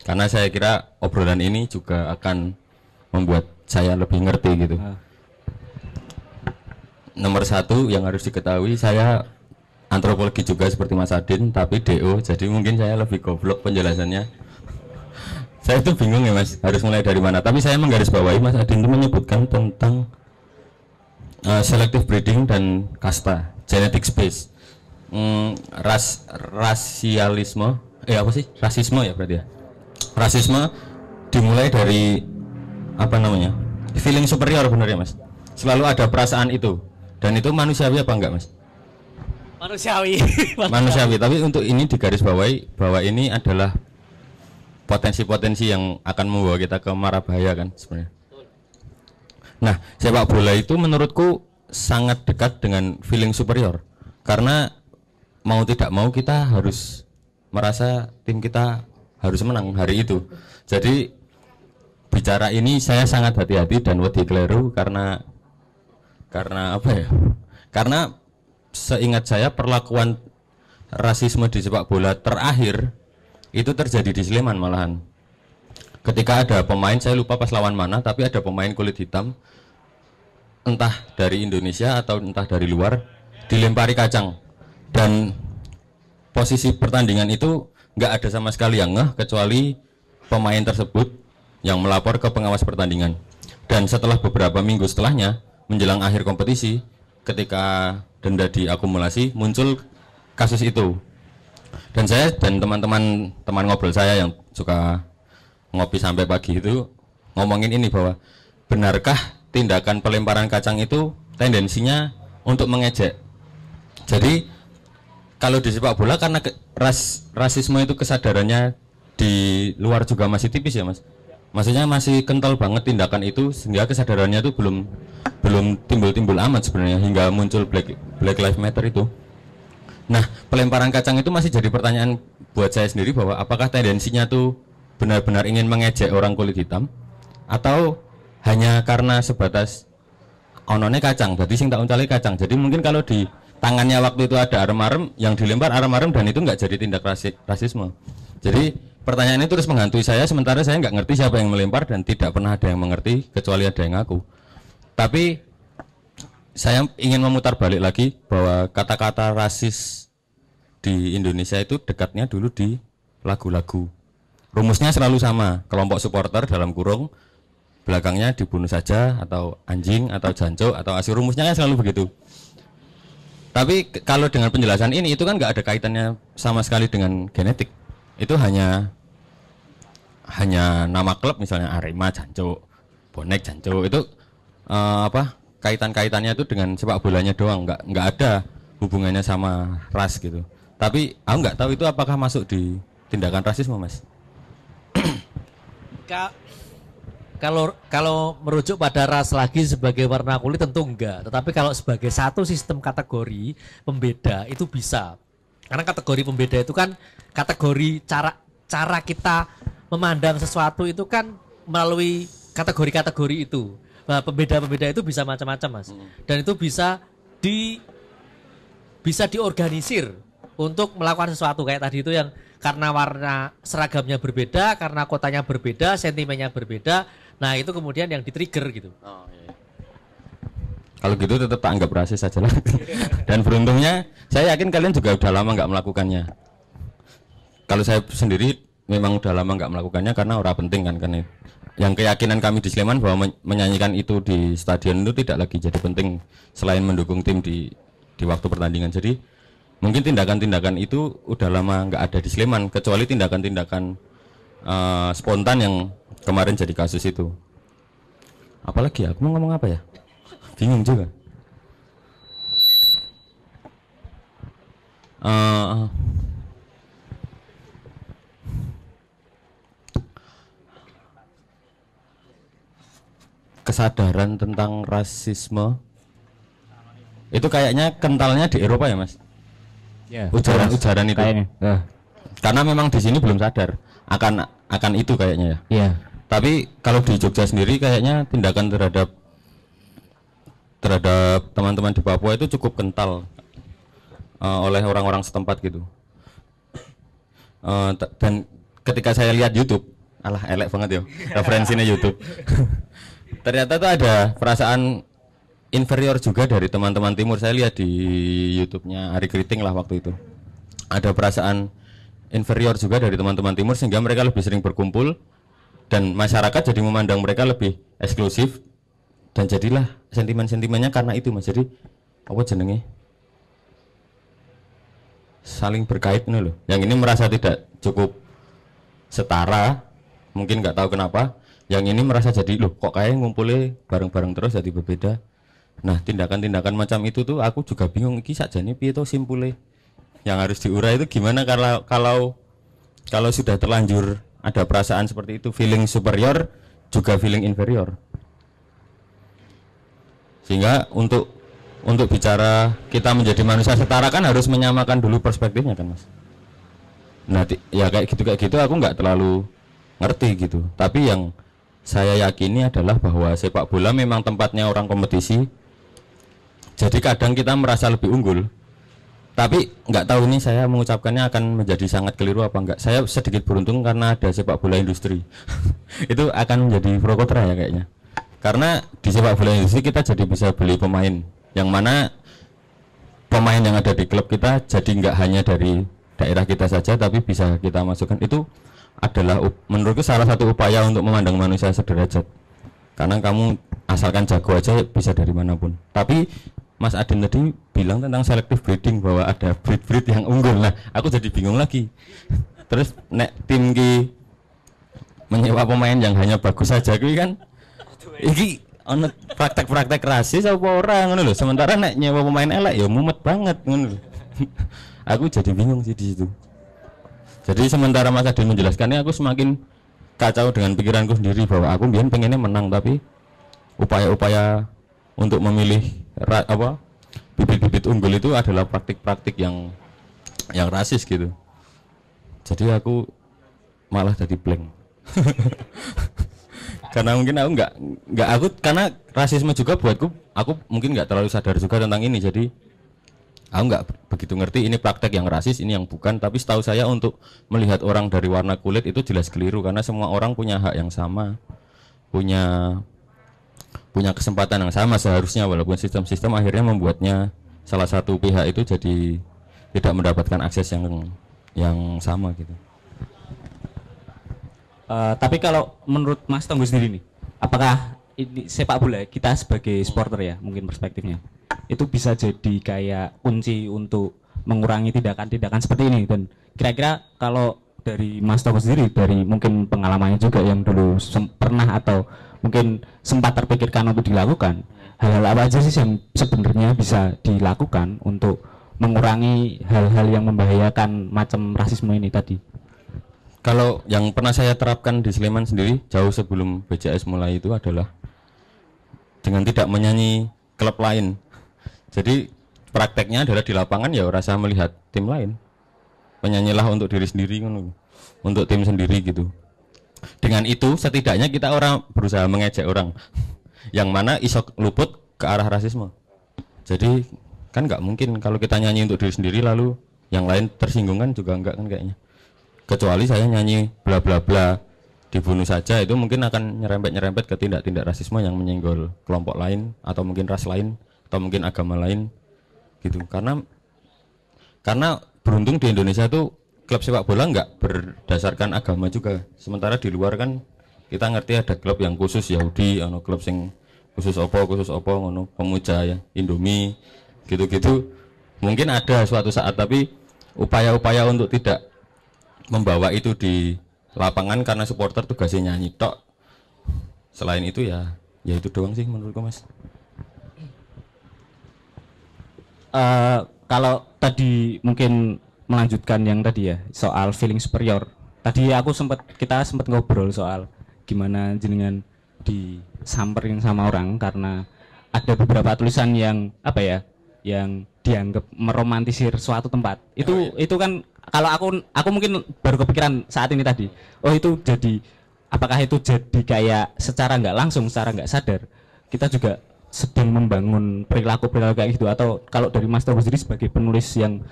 Karena saya kira obrolan ini juga akan membuat saya lebih ngerti gitu. Nomor 1 yang harus diketahui, saya antropologi juga seperti Mas Adin, tapi DO, jadi mungkin saya lebih goblok penjelasannya. Saya itu bingung ya Mas, harus mulai dari mana. Tapi saya menggarisbawahi Mas Adin itu menyebutkan tentang selective breeding dan kasta, genetic space. Rasialisme, apa sih? Rasisme ya berarti ya. Rasisme dimulai dari apa namanya? Feeling superior, benar ya Mas? Selalu ada perasaan itu. Dan itu manusiawi apa enggak Mas? Manusiawi. Manusiawi, tapi untuk ini digarisbawahi bahwa ini adalah potensi-potensi yang akan membawa kita ke mara bahaya kan sebenarnya. Nah, sepak bola itu menurutku sangat dekat dengan feeling superior. Karena mau tidak mau kita harus merasa tim kita harus menang hari itu. Jadi bicara ini saya sangat hati-hati dan wedi kleru karena apa ya? Karena seingat saya perlakuan rasisme di sepak bola terakhir itu terjadi di Sleman malahan. Ketika ada pemain, saya lupa pas lawan mana, tapi ada pemain kulit hitam entah dari Indonesia atau entah dari luar dilempari kacang. Dan posisi pertandingan itu nggak ada sama sekali yang ngeh kecuali pemain tersebut yang melapor ke pengawas pertandingan. Dan setelah beberapa minggu setelahnya menjelang akhir kompetisi, ketika denda diakumulasi muncul kasus itu. Dan saya dan teman-teman ngobrol saya yang suka ngopi sampai pagi itu ngomongin ini bahwa benarkah tindakan pelemparan kacang itu tendensinya untuk mengejek. Jadi kalau di sepak bola karena rasisme itu kesadarannya di luar juga masih tipis ya Mas. Maksudnya masih kental banget tindakan itu sehingga kesadarannya itu belum timbul amat sebenarnya hingga muncul Black Lives Matter itu. Nah, pelemparan kacang itu masih jadi pertanyaan buat saya sendiri bahwa apakah tendensinya tuh benar-benar ingin mengejek orang kulit hitam atau hanya karena sebatas onone kacang, jadi sing tak uncale kacang. Jadi mungkin kalau di tangannya waktu itu ada arem-arem, yang dilempar arem-arem dan itu nggak jadi tindak rasisme. Jadi pertanyaan ini terus menghantui saya, sementara saya nggak ngerti siapa yang melempar dan tidak pernah ada yang mengerti kecuali ada yang ngaku. Tapi saya ingin memutar balik lagi bahwa kata-kata rasis di Indonesia itu dekatnya dulu di lagu-lagu. Rumusnya selalu sama, kelompok supporter dalam kurung belakangnya dibunuh saja atau anjing atau jancuk atau asu, rumusnya kan selalu begitu. Tapi kalau dengan penjelasan ini itu kan nggak ada kaitannya sama sekali dengan genetik. Itu hanya nama klub, misalnya Arema jancuk, bonek jancuk, itu kaitan-kaitannya itu dengan sepak bolanya doang, nggak ada hubungannya sama ras gitu. Tapi aku nggak tahu itu apakah masuk di tindakan rasisme, Mas. Kalau merujuk pada ras lagi sebagai warna kulit tentu enggak, tetapi kalau sebagai satu sistem kategori pembeda itu bisa. Karena kategori pembeda itu kan kategori cara kita memandang sesuatu itu kan melalui kategori-kategori itu. Nah, pembeda-pembeda itu bisa macam-macam, Mas. Dan itu bisa diorganisir untuk melakukan sesuatu kayak tadi itu yang karena warna seragamnya berbeda, karena kotanya berbeda, sentimennya berbeda. Nah, itu kemudian yang di-trigger gitu. Oh, iya. Kalau gitu tetap tak anggap rasis saja lah. Dan beruntungnya saya yakin kalian juga udah lama nggak melakukannya. Kalau saya sendiri memang udah lama nggak melakukannya karena orang penting kan yang keyakinan kami di Sleman bahwa menyanyikan itu di stadion itu tidak lagi jadi penting selain mendukung tim di waktu pertandingan. Jadi mungkin tindakan-tindakan itu udah lama nggak ada di Sleman, kecuali tindakan-tindakan spontan yang kemarin jadi kasus itu. Apalagi aku mau ngomong apa ya? Bingung juga. Kesadaran tentang rasisme itu kayaknya kentalnya di Eropa ya, Mas? Ya, Ujaran itu. Kayaknya. Karena memang di sini belum sadar akan itu kayaknya ya. Iya. Tapi kalau di Jogja sendiri kayaknya tindakan terhadap teman-teman di Papua itu cukup kental oleh orang-orang setempat gitu. Dan ketika saya lihat YouTube, alah elek banget ya referensinya YouTube. Ternyata tuh ada perasaan inferior juga dari teman-teman timur. Saya lihat di YouTube-nya Ari Kriting lah waktu itu. Ada perasaan inferior juga dari teman-teman timur sehingga mereka lebih sering berkumpul dan masyarakat jadi memandang mereka lebih eksklusif dan jadilah sentimen-sentimennya karena itu, Mas. Jadi apa jenenge? Saling berkait nih loh. Yang ini merasa tidak cukup setara, mungkin nggak tahu kenapa. Yang ini merasa jadi loh kok kayak ngumpulnya bareng-bareng terus jadi berbeda. Nah, tindakan-tindakan macam itu tuh aku juga bingung iki sakjane piye to simpule. Yang harus diurai itu gimana kalau sudah terlanjur ada perasaan seperti itu, feeling superior juga feeling inferior. Sehingga untuk bicara kita menjadi manusia setara kan harus menyamakan dulu perspektifnya kan, Mas. Nah, ya kayak gitu aku nggak terlalu ngerti gitu. Tapi yang saya yakini adalah bahwa sepak bola memang tempatnya orang kompetisi. Jadi kadang kita merasa lebih unggul. Tapi nggak tahu nih saya mengucapkannya akan menjadi sangat keliru apa enggak. Saya sedikit beruntung karena ada sepak bola industri. Itu akan menjadi pro kontra ya kayaknya. Karena di sepak bola industri kita jadi bisa beli pemain. Yang mana pemain yang ada di klub kita jadi nggak hanya dari daerah kita saja tapi bisa kita masukkan. Itu adalah menurutku salah satu upaya untuk memandang manusia sederajat. Karena kamu asalkan jago aja bisa dari manapun. Tapi Mas Adin tadi bilang tentang selective breeding bahwa ada breed yang unggul. Nah, aku jadi bingung lagi. Terus nek tim ki menyewa pemain yang hanya bagus saja kuwi kan iki ono praktek-praktek rasis apa ora ngono lho. Sementara nek nyewa pemain elek ya mumet banget ngono lho. Aku jadi bingung sih di situ. Jadi sementara Mas Adin menjelaskannya aku semakin kacau dengan pikiranku sendiri bahwa aku biar pengennya menang tapi upaya-upaya untuk memilih bibit-bibit unggul itu adalah praktik-praktik yang rasis gitu. Jadi aku malah jadi blank. Karena mungkin aku karena rasisme juga buatku, aku mungkin nggak terlalu sadar juga tentang ini. Jadi aku nggak begitu ngerti ini praktek yang rasis, ini yang bukan. Tapi setahu saya untuk melihat orang dari warna kulit itu jelas keliru karena semua orang punya hak yang sama, punya kesempatan yang sama seharusnya, walaupun sistem-sistem akhirnya membuatnya salah satu pihak itu jadi tidak mendapatkan akses yang sama gitu. Tapi kalau menurut Mas Tonggo sendiri nih, apakah ini sepak bola kita sebagai supporter ya, mungkin perspektifnya itu bisa jadi kayak kunci untuk mengurangi tindakan-tindakan seperti ini? Dan kira-kira kalau dari Mas Tonggo sendiri, dari mungkin pengalamannya juga yang dulu pernah atau mungkin sempat terpikirkan untuk dilakukan, hal-hal apa aja sih yang sebenarnya bisa dilakukan untuk mengurangi hal-hal yang membahayakan macam rasisme ini tadi? Kalau yang pernah saya terapkan di Sleman sendiri jauh sebelum BCS mulai itu adalah dengan tidak menyanyi klub lain. Jadi prakteknya adalah di lapangan ya rasa melihat tim lain. Penyanyilah untuk diri sendiri kan, untuk tim sendiri gitu. Dengan itu setidaknya kita orang berusaha mengejek orang yang mana isok luput ke arah rasisme. Jadi kan nggak mungkin kalau kita nyanyi untuk diri sendiri lalu yang lain tersinggung kan juga enggak kan kayaknya. Kecuali saya nyanyi bla bla bla dibunuh saja, itu mungkin akan nyerempet ke tindak-tindak rasisme yang menyenggol kelompok lain atau mungkin ras lain atau mungkin agama lain gitu. Karena beruntung di Indonesia tuh klub sepak bola nggak berdasarkan agama juga. Sementara di luar kan kita ngerti ada klub yang khusus Yahudi, ono klub yang khusus opo ngono, pemuja ya Indomie gitu-gitu. Mungkin ada suatu saat, tapi upaya-upaya untuk tidak membawa itu di lapangan karena supporter tugasnya nyanyi tok. Selain itu ya itu doang sih menurutku, Mas. Kalau tadi mungkin melanjutkan yang tadi ya soal feeling superior. Tadi kita sempat ngobrol soal gimana jenengan disamperin sama orang karena ada beberapa tulisan yang apa ya, yang dianggap meromantisir suatu tempat. Itu kan kalau aku mungkin baru kepikiran saat ini tadi. Oh, itu jadi apakah itu jadi kayak secara nggak langsung, secara nggak sadar kita juga sedang membangun perilaku kayak gitu? Atau kalau dari Mas Tonggo sendiri sebagai penulis yang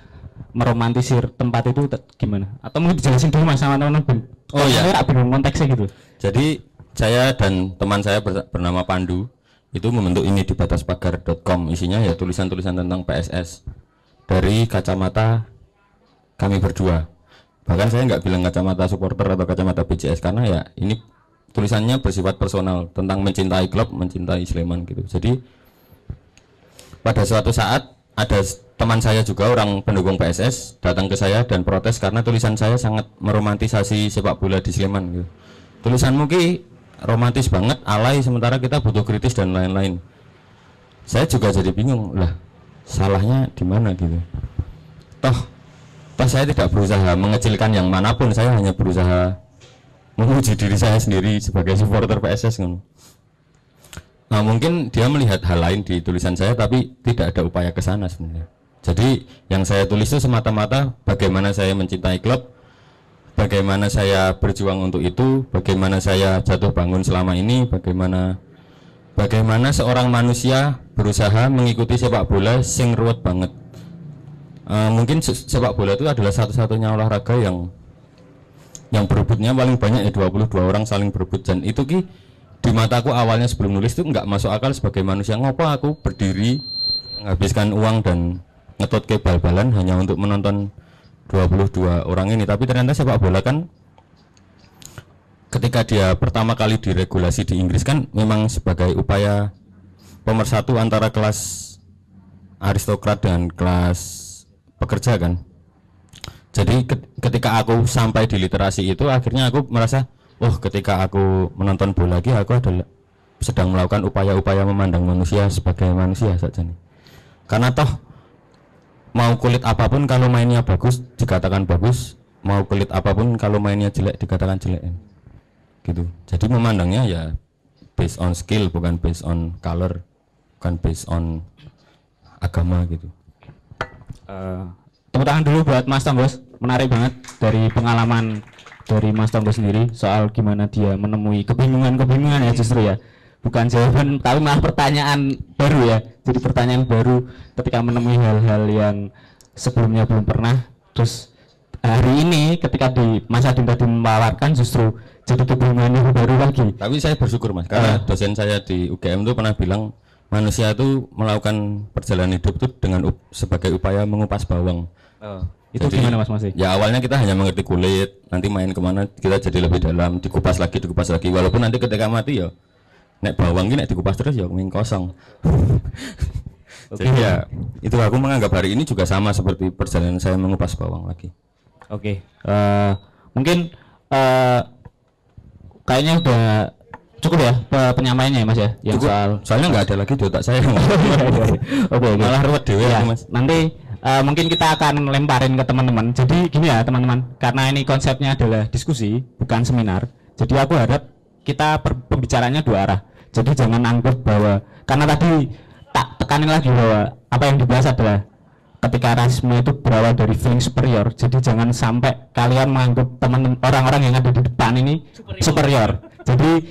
meromantisir tempat itu gimana? Atau mungkin dijelasin dulu Mas sama teman-teman. Oh iya, bingung konteksnya gitu. Jadi saya dan teman saya bernama Pandu itu membentuk ini di bataspagar.com. Isinya ya tulisan-tulisan tentang PSS dari kacamata kami berdua. Bahkan saya nggak bilang kacamata supporter atau kacamata BCS karena ya ini tulisannya bersifat personal tentang mencintai klub, mencintai Sleman gitu. Jadi pada suatu saat ada teman saya juga orang pendukung PSS datang ke saya dan protes karena tulisan saya sangat meromantisasi sepak bola di Sleman gitu. Tulisanmu ki romantis banget, alay, sementara kita butuh kritis dan lain-lain. Saya juga jadi bingung, lah salahnya di mana gitu. Toh saya tidak berusaha mengecilkan yang manapun, saya hanya berusaha memuji diri saya sendiri sebagai supporter PSS kan. Nah mungkin dia melihat hal lain di tulisan saya tapi tidak ada upaya ke sana sebenarnya. Jadi yang saya tulis itu semata-mata bagaimana saya mencintai klub, bagaimana saya berjuang untuk itu, bagaimana saya jatuh bangun selama ini, bagaimana seorang manusia berusaha mengikuti sepak bola sing ruwet banget. Mungkin sepak bola itu adalah satu-satunya olahraga yang berebutnya paling banyak ya 22 orang saling berebut, dan itu ki di mataku awalnya sebelum nulis itu nggak masuk akal sebagai manusia. Ngopo aku berdiri menghabiskan uang dan ngetot ke bal-balan hanya untuk menonton 22 orang ini. Tapi ternyata sepak bola kan ketika dia pertama kali diregulasi di Inggris kan memang sebagai upaya pemersatu antara kelas aristokrat dan kelas pekerja kan. Jadi ketika aku sampai di literasi itu akhirnya aku merasa, oh ketika aku menonton bola lagi aku adalah sedang melakukan upaya-upaya memandang manusia sebagai manusia saja nih. Karena toh mau kulit apapun kalau mainnya bagus dikatakan bagus, mau kulit apapun kalau mainnya jelek dikatakan jelek gitu. Jadi memandangnya ya based on skill, bukan based on color, bukan based on agama gitu. Tepuk tangan dulu buat Mas Tonggo. Menarik banget dari pengalaman dari Mas Tonggo sendiri soal gimana dia menemui kebingungan ya, justru ya, bukan jawaban tapi malah pertanyaan baru ya. Jadi pertanyaan baru ketika menemui hal-hal yang sebelumnya belum pernah. Terus hari ini ketika di Mas Adin tadi menawarkan justru jadi kebingungan yang baru lagi. Tapi saya bersyukur Mas, karena dosen saya di UGM itu pernah bilang manusia itu melakukan perjalanan hidup itu dengan sebagai upaya mengupas bawang. Itu Jadi, gimana Mas Masih? Ya awalnya kita hanya mengerti kulit, nanti main kemana kita jadi lebih dalam, dikupas lagi. Walaupun nanti ketika mati ya, nek bawang ini nek dikupas terus ya ming kosong. Jadi ya itu aku menganggap hari ini juga sama seperti perjalanan saya mengupas bawang lagi. Oke, mungkin kayaknya udah cukup ya penyampaiannya ya Mas ya, yang Cukup, soalnya nggak ada lagi di otak saya. Oke, Malah ruwet dewe ya, Mas. nanti mungkin kita akan lemparin ke teman-teman. Jadi gini ya teman-teman, karena ini konsepnya adalah diskusi bukan seminar. Jadi aku harap kita pembicaranya dua arah. Jadi jangan anggap bahwa karena tadi tak tekanin lagi bahwa apa yang dibahas adalah ketika rasisme itu berawal dari feeling superior. Jadi jangan sampai kalian menganggap orang-orang yang ada di depan ini superior. Jadi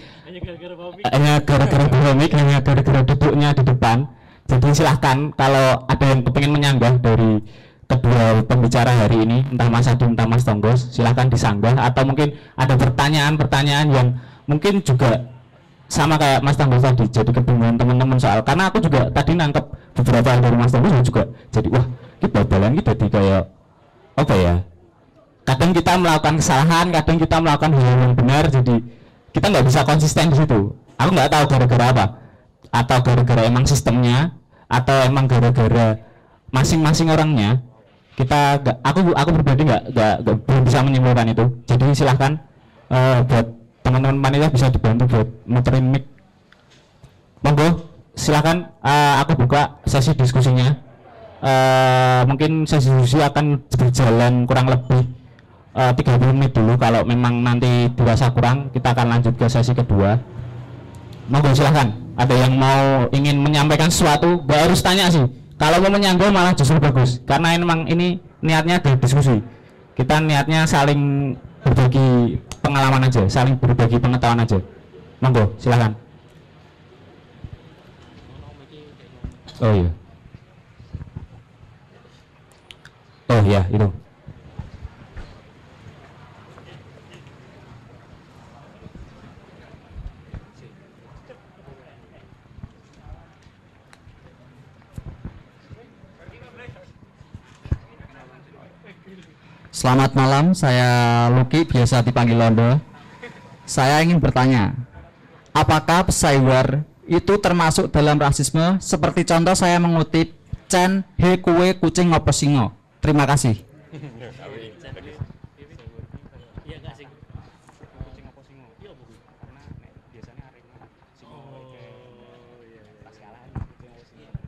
hanya gara-gara polemik, hanya gara-gara duduknya di depan. Jadi silahkan kalau ada yang kepingin menyanggah dari kedua pembicara hari ini, entah Mas Adi, entah Mas Tonggos, silahkan disanggah. Atau mungkin ada pertanyaan-pertanyaan yang mungkin juga sama kayak Mas Tonggos tadi, jadi kebingungan teman-teman soal. Karena aku juga tadi nangkep beberapa hal dari Mas Tonggos juga. Jadi wah, kita balan kita jadi kayak apa ya? Kadang kita melakukan kesalahan, kadang kita melakukan hal yang benar. Jadi kita nggak bisa konsisten di situ. Aku nggak tahu gara-gara apa. Atau gara-gara emang sistemnya, atau emang gara-gara masing-masing orangnya. Aku pribadi belum bisa menyimpulkan itu. Jadi silahkan buat teman-teman panitia bisa dibantu buat muterin mic. Monggo silahkan, aku buka sesi diskusinya. Mungkin sesi diskusi akan berjalan kurang lebih 30 menit dulu. Kalau memang nanti dirasa kurang, kita akan lanjut ke sesi kedua. Monggo silahkan, ada yang mau ingin menyampaikan sesuatu, gak harus tanya sih. Kalau mau menyanggah malah justru bagus, karena memang ini niatnya ada diskusi. Kita niatnya saling berbagi pengalaman aja, saling berbagi pengetahuan aja. Monggo silahkan. Oh iya. Oh ya itu. Selamat malam, saya Luki, biasa dipanggil Londo. Saya ingin bertanya, apakah pesaiwar itu termasuk dalam rasisme? Seperti contoh saya mengutip Cen he kue kucing ngopo singo. Terima kasih.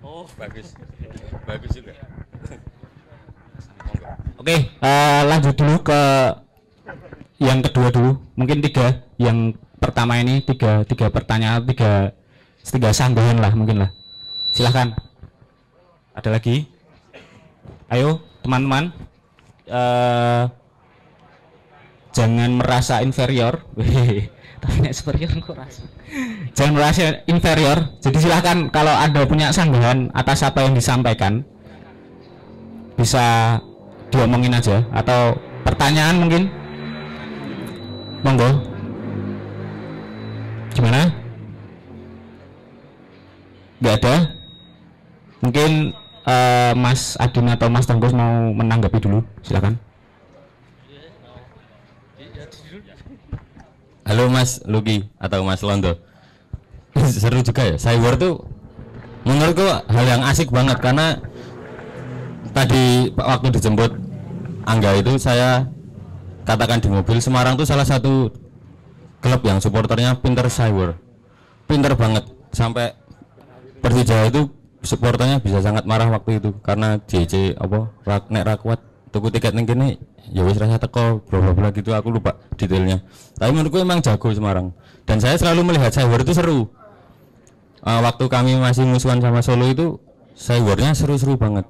Oh, bagus juga. Oke, lanjut dulu ke yang kedua dulu. Mungkin tiga. Yang pertama ini tiga pertanyaan, tiga sanggahan lah mungkin lah. Silahkan. Ada lagi? Ayo teman-teman, jangan merasa inferior. Tapi nek superior kok rasa. Jangan merasa inferior. Jadi silahkan kalau ada punya sanggahan atas apa yang disampaikan, bisa diomongin aja, atau pertanyaan mungkin. Monggo. Gimana? Gak ada? Mungkin Mas Adin atau Mas Tonggos mau menanggapi dulu, silakan. Halo Mas Luki atau Mas Londo. Seru juga ya. Cyber tuh menurutku hal yang asik banget, karena tadi waktu dijemput Angga itu saya katakan di mobil, Semarang tuh salah satu klub yang supporternya pinter cyber, pinter banget, sampai Persija itu supporternya bisa sangat marah waktu itu karena JC apa nek ra kuat tuku tiket ning kene ya wis rasa teko bla bla bla gitu, aku lupa detailnya. Tapi menurutku emang jago Semarang, dan saya selalu melihat cyber itu seru. Waktu kami masih musuhan sama Solo itu cybernya seru-seru banget,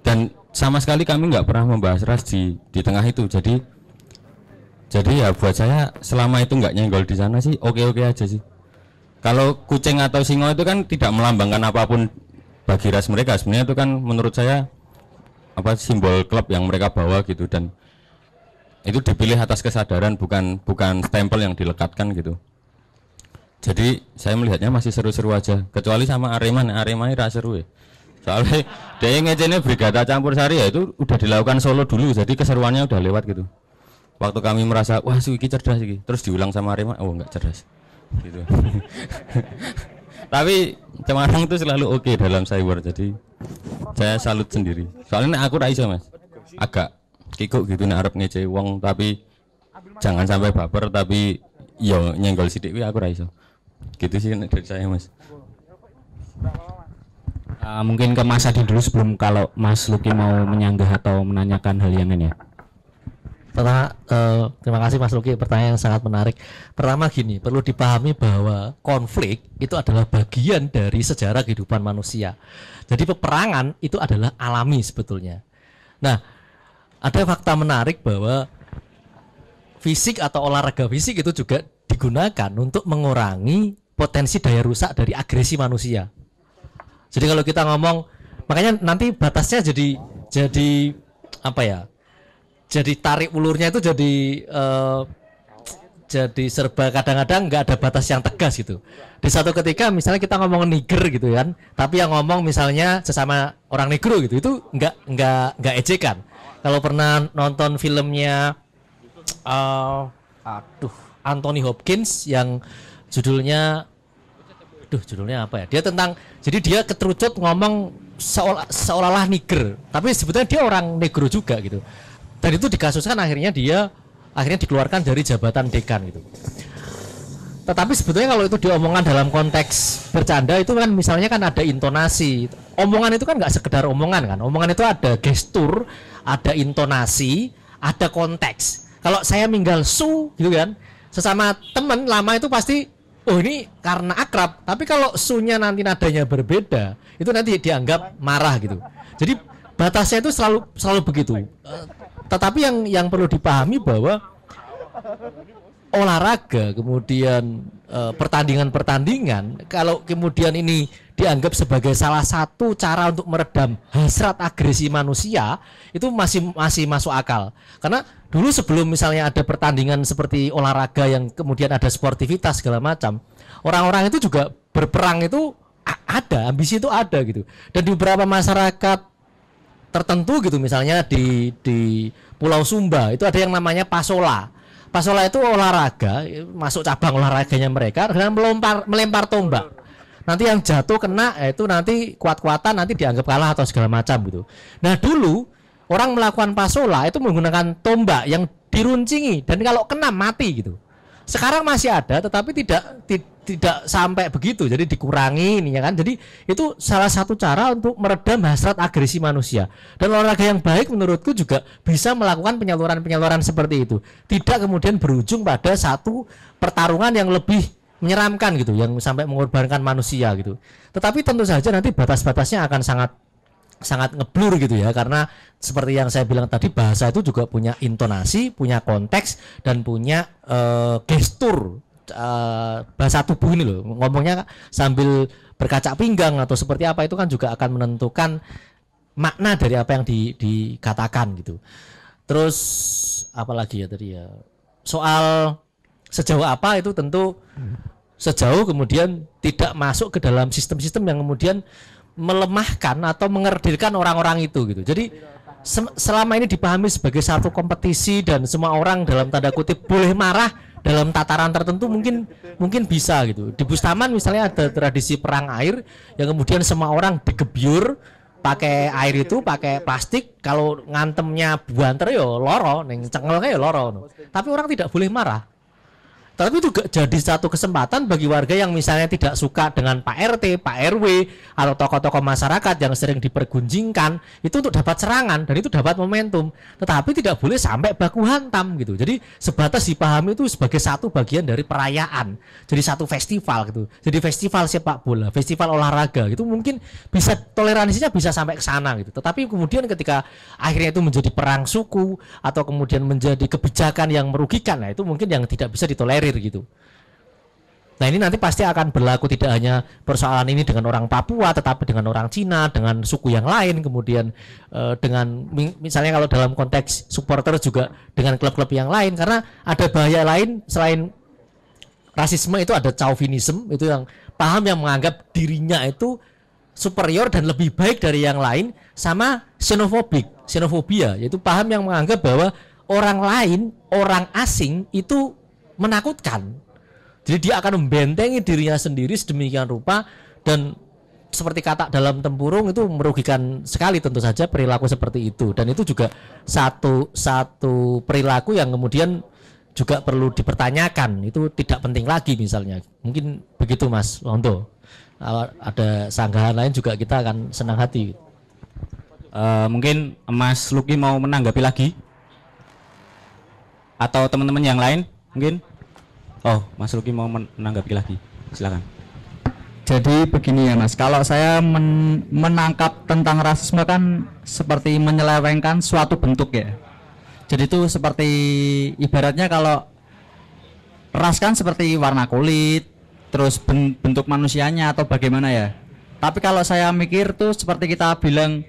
dan sama sekali kami nggak pernah membahas ras di tengah itu. Jadi ya buat saya selama itu nggak nyenggol di sana sih oke-oke aja sih. Kalau kucing atau singo itu kan tidak melambangkan apapun bagi ras mereka, sebenarnya itu kan menurut saya apa simbol klub yang mereka bawa gitu, dan itu dipilih atas kesadaran, bukan stempel yang dilekatkan gitu. Jadi saya melihatnya masih seru-seru aja, kecuali sama Arema ini rasa seru ya. Soalnya dia ngecene Brigada Campur Sari ya itu udah dilakukan Solo dulu, jadi keseruannya udah lewat gitu. Waktu kami merasa wah Suiki cerdas iki, terus diulang sama Arema, oh enggak cerdas. Gitu. Tapi Semarang itu selalu oke dalam cyber, jadi saya salut sendiri. Soalnya aku ra iso Mas. Agak kikuk gitu nek arep ngece wong tapi jangan sampai baper tapi yo nyenggol sithik kuwi aku ra iso. Gitu sih dari saya Mas. Mungkin ke Mas Adi dulu sebelum kalau Mas Luki mau menyanggah atau menanyakan hal yang ini ya. Pertama, terima kasih Mas Luki, pertanyaan yang sangat menarik. Pertama gini, perlu dipahami bahwa konflik itu adalah bagian dari sejarah kehidupan manusia. Jadi peperangan itu adalah alami sebetulnya. Nah, ada fakta menarik bahwa fisik atau olahraga fisik itu juga digunakan untuk mengurangi potensi daya rusak dari agresi manusia. Jadi kalau kita ngomong, makanya nanti batasnya jadi apa ya? Jadi tarik ulurnya itu jadi serba kadang-kadang nggak ada batas yang tegas gitu. Di satu ketika misalnya kita ngomong Niger gitu kan, tapi yang ngomong misalnya sesama orang negro gitu, itu nggak ejekan. Kalau pernah nonton filmnya Anthony Hopkins yang judulnya apa ya? Dia tentang, jadi dia keterucut ngomong seolah-olah Niger, tapi sebetulnya dia orang negro juga gitu. Dan itu dikasuskan akhirnya dikeluarkan dari jabatan dekan gitu. Tetapi sebetulnya kalau itu diomongkan dalam konteks bercanda itu kan misalnya kan ada intonasi. Omongan itu kan nggak sekedar omongan kan. Omongan itu ada gestur, ada intonasi, ada konteks. Kalau saya minggal gitu kan, sesama teman lama itu pasti oh ini karena akrab. Tapi kalau su-nya nanti nadanya berbeda, itu nanti dianggap marah gitu. Jadi batasnya itu selalu begitu. Tetapi yang perlu dipahami bahwa olahraga kemudian pertandingan kalau kemudian ini dianggap sebagai salah satu cara untuk meredam hasrat agresi manusia, itu masih masuk akal. Karena dulu sebelum misalnya ada pertandingan seperti olahraga yang kemudian ada sportivitas segala macam, orang-orang itu juga berperang itu ada, ambisi itu ada gitu. Dan di beberapa masyarakat tertentu gitu, misalnya di Pulau Sumba itu ada yang namanya pasola. Pasola itu olahraga, masuk cabang olahraganya mereka dengan melempar tombak. Nanti yang jatuh kena itu nanti kuat-kuatan nanti dianggap kalah atau segala macam gitu. Nah dulu orang melakukan pasola itu menggunakan tombak yang diruncingi dan kalau kena mati gitu. Sekarang masih ada tetapi tidak sampai begitu, jadi dikurangi ini ya kan. Jadi itu salah satu cara untuk meredam hasrat agresi manusia. Dan olahraga yang baik menurutku juga bisa melakukan penyaluran seperti itu. Tidak kemudian berujung pada satu pertarungan yang lebih menyeramkan gitu, yang sampai mengorbankan manusia gitu. Tetapi tentu saja nanti batas-batasnya akan sangat ngeblur gitu ya, karena seperti yang saya bilang tadi, bahasa itu juga punya intonasi, punya konteks dan punya gestur. Bahasa tubuh ini loh, ngomongnya sambil berkaca pinggang atau seperti apa, itu kan juga akan menentukan makna dari apa yang dikatakan gitu. Terus apalagi ya tadi ya, soal sejauh apa itu tentu sejauh kemudian tidak masuk ke dalam sistem-sistem yang kemudian melemahkan atau mengerdilkan orang-orang itu gitu. Jadi selama ini dipahami sebagai satu kompetisi dan semua orang dalam tanda kutip boleh marah dalam tataran tertentu, mungkin bisa gitu. Di Bustaman misalnya ada tradisi perang air yang kemudian semua orang digebyur pakai air itu, pakai plastik. Kalau ngantemnya buanter yo loro, neng cengelnya yo loro. Tapi orang tidak boleh marah. Tapi itu jadi satu kesempatan bagi warga yang misalnya tidak suka dengan Pak RT, Pak RW, atau tokoh-tokoh masyarakat yang sering dipergunjingkan, itu untuk dapat serangan dan itu dapat momentum. Tetapi tidak boleh sampai baku hantam gitu. Jadi sebatas dipahami itu sebagai satu bagian dari perayaan. Jadi satu festival gitu. Jadi festival sepak bola, festival olahraga gitu, mungkin bisa toleransinya bisa sampai ke sana gitu. Tetapi kemudian ketika akhirnya itu menjadi perang suku atau kemudian menjadi kebijakan yang merugikan, nah itu mungkin yang tidak bisa ditolerir gitu. Nah ini nanti pasti akan berlaku tidak hanya persoalan ini dengan orang Papua, tetapi dengan orang Cina, dengan suku yang lain, kemudian dengan misalnya kalau dalam konteks supporter juga dengan klub-klub yang lain, karena ada bahaya lain selain rasisme, itu ada chauvinisme, itu yang paham yang menganggap dirinya itu superior dan lebih baik dari yang lain, sama xenofobia, yaitu paham yang menganggap bahwa orang lain, orang asing itu menakutkan. Jadi dia akan membentengi dirinya sendiri sedemikian rupa, dan seperti kata dalam tempurung itu merugikan sekali tentu saja perilaku seperti itu. Dan itu juga satu perilaku yang kemudian juga perlu dipertanyakan, itu tidak penting lagi misalnya. Mungkin begitu Mas Londo. Ada sanggahan lain juga kita akan senang hati. Mungkin Mas Luki mau menanggapi lagi, atau teman-teman yang lain mungkin. Oh, Mas Luki mau menanggapi lagi, silakan. Jadi begini ya Mas, kalau saya menangkap tentang rasisme kan seperti menyelewengkan suatu bentuk ya. Jadi itu seperti ibaratnya kalau ras kan seperti warna kulit, terus bentuk manusianya atau bagaimana ya. Tapi kalau saya mikir tuh seperti kita bilang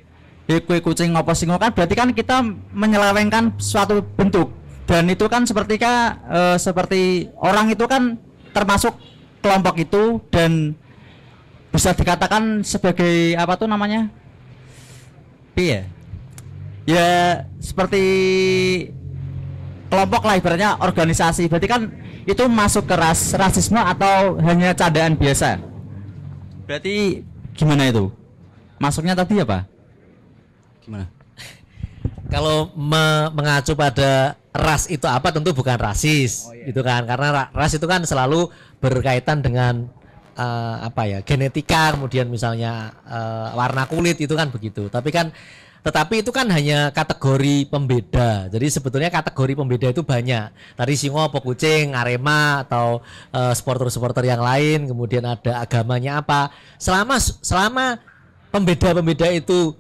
kue kucing ngopo singo, kan berarti kan kita menyelewengkan suatu bentuk, dan itu kan seperti orang itu kan termasuk kelompok itu, dan bisa dikatakan sebagai apa tuh namanya, ya seperti kelompok lah ibaratnya, organisasi. Berarti kan itu masuk ke rasisme atau hanya candaan biasa? Berarti gimana itu? Masuknya tadi apa? Gimana? Kalau mengacu pada ras itu apa, tentu bukan rasis, itu kan, karena ras itu kan selalu berkaitan dengan genetika, kemudian misalnya warna kulit, itu kan begitu. Tetapi itu kan hanya kategori pembeda. Jadi sebetulnya kategori pembeda itu banyak. Tadi singo, apa kucing, Arema, atau supporter-supporter yang lain. Kemudian ada agamanya apa. Selama pembeda-pembeda itu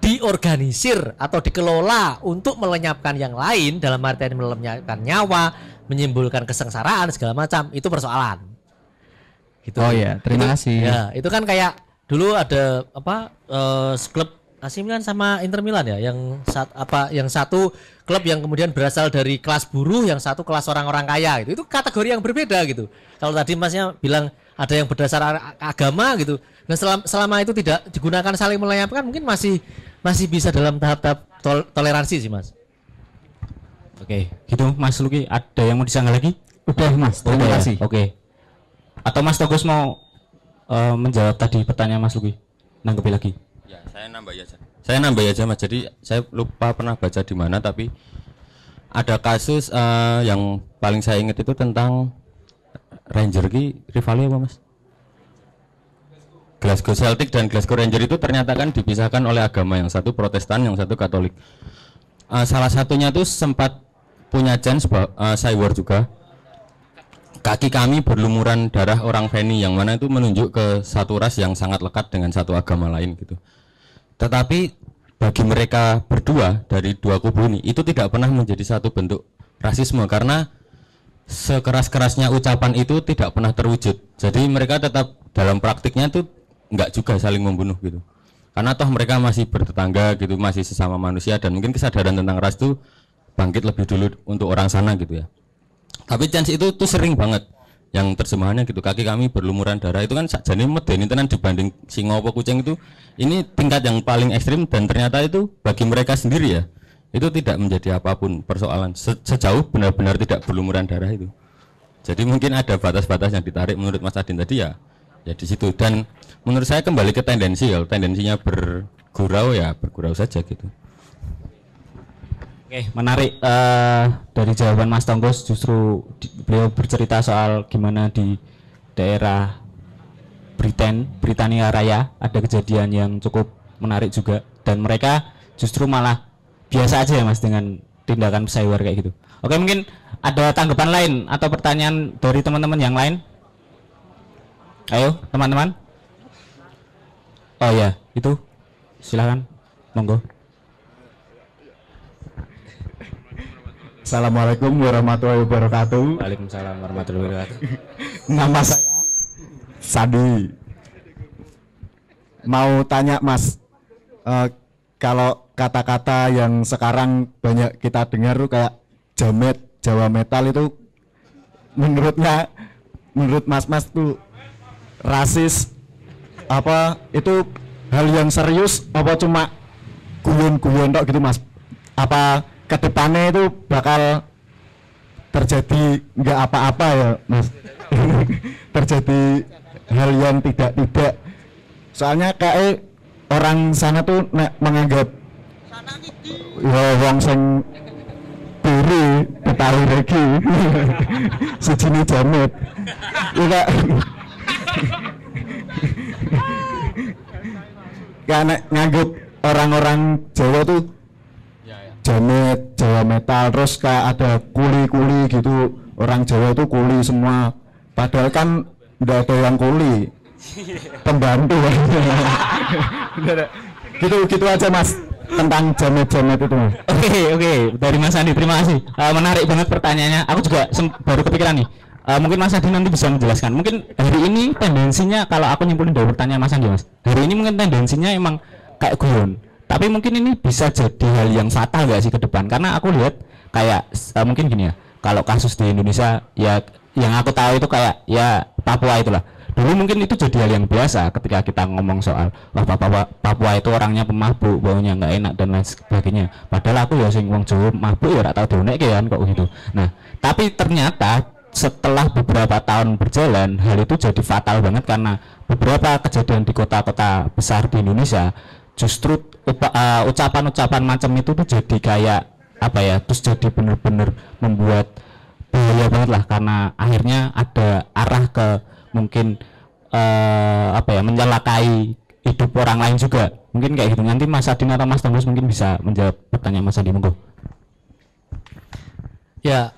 diorganisir atau dikelola untuk melenyapkan yang lain, dalam artian melenyapkan nyawa, menyimpulkan kesengsaraan segala macam, itu persoalan. Gitu. Oh ya, terima kasih. Ya, itu kan kayak dulu ada klub AC Milan sama Inter Milan ya, yang satu klub yang kemudian berasal dari kelas buruh, yang satu kelas orang-orang kaya gitu. Itu kategori yang berbeda gitu. Kalau tadi Masnya bilang ada yang berdasar agama gitu. Nah, selama itu tidak digunakan saling melenyapkan, mungkin masih bisa dalam tahap-tahap toleransi sih, Mas. Oke, gitu Mas Luki, ada yang mau disanggah lagi? Udah Mas, terima kasih. Oke. Atau Mas Togus mau menjawab tadi pertanyaan Mas Luki? Nanggepi lagi. Ya, saya nambah aja Mas. Jadi saya lupa pernah baca di mana, tapi ada kasus yang paling saya ingat itu tentang Ranger rivalnya apa Mas? Glasgow Celtic dan Glasgow Ranger itu ternyata kan dipisahkan oleh agama, yang satu Protestan, yang satu Katolik. Salah satunya tuh sempat punya chance Cywar juga. Kaki kami berlumuran darah orang Feni, yang mana itu menunjuk ke satu ras yang sangat lekat dengan satu agama lain gitu. Tetapi bagi mereka berdua dari dua kubu ini, itu tidak pernah menjadi satu bentuk rasisme, karena sekeras-kerasnya ucapan itu tidak pernah terwujud. Jadi mereka tetap dalam praktiknya itu enggak juga saling membunuh gitu. Karena toh mereka masih bertetangga gitu, masih sesama manusia, dan mungkin kesadaran tentang ras itu bangkit lebih dulu untuk orang sana gitu ya. Tapi chance itu tuh sering banget yang terjemahannya gitu, kaki kami berlumuran darah, itu kan sakjane medeni tenan dibanding singo apa kucing itu. Ini tingkat yang paling ekstrim, dan ternyata itu bagi mereka sendiri ya, itu tidak menjadi apapun persoalan sejauh benar-benar tidak berlumuran darah itu. Jadi mungkin ada batas-batas yang ditarik menurut Mas Adin tadi ya di situ. Dan menurut saya kembali ke tendensi, kalau tendensinya bergurau ya bergurau saja gitu. Oke, menarik dari jawaban Mas Tonggos. Justru beliau bercerita soal gimana di daerah Britania Raya ada kejadian yang cukup menarik juga, dan mereka justru malah biasa aja ya Mas dengan tindakan Cywar kayak gitu. Oke, mungkin ada tanggapan lain atau pertanyaan dari teman-teman yang lain? Ayo teman-teman. Oh ya, itu silakan, monggo. Assalamualaikum warahmatullahi wabarakatuh. Waalaikumsalam warahmatullahi wabarakatuh. Nama saya Sandi. Mau tanya Mas, kalau kata-kata yang sekarang banyak kita dengar tuh kayak jamet, Jawa metal, itu menurut Mas tuh rasis apa itu hal yang serius apa cuma guyon-guyon tok gitu Mas? Apa kedepannya itu bakal terjadi nggak apa-apa ya Mas? Terjadi hal yang tidak. Soalnya kayak orang sana tuh menganggap ya wong sing turu Betawi lagi sejini jamet ya kak. Karena nganggap orang-orang Jawa tuh jamet, Jawa metal, terus kayak ada kuli-kuli gitu, orang Jawa tuh kuli semua, padahal kan udah ada yang kuli, pembantu. Gitu aja Mas tentang jamet-jamet itu. Oke, dari Mas Andi, terima kasih. Menarik banget pertanyaannya. Aku juga baru kepikiran nih. Mungkin Mas Andi nanti bisa menjelaskan. Mungkin hari ini tendensinya, kalau aku nyimpulin dari pertanyaan Mas Andi, Mas, hari ini mungkin tendensinya emang kayak guyon. Tapi mungkin ini bisa jadi hal yang fatal gak sih ke depan? Karena aku lihat kayak mungkin gini ya. Kalau kasus di Indonesia ya yang aku tahu itu kayak ya Papua itulah. Dulu mungkin itu jadi hal yang biasa ketika kita ngomong soal wah Papua itu orangnya pemabuk, baunya nggak enak dan lain sebagainya. Padahal aku ya sing wong Jawa mabuk ya ora tau donek kan kok gitu. Nah, tapi ternyata setelah beberapa tahun berjalan hal itu jadi fatal banget karena beberapa kejadian di kota-kota besar di Indonesia justru ucapan-ucapan macam itu tuh jadi kayak apa ya, terus jadi benar-benar membuat bahaya banget lah karena akhirnya ada arah ke mungkin apa ya, menyelakai hidup orang lain juga mungkin kayak gitu. Nanti Mas Adin atau Mas Tombos mungkin bisa menjawab pertanyaan Mas Adi, monggo. Ya,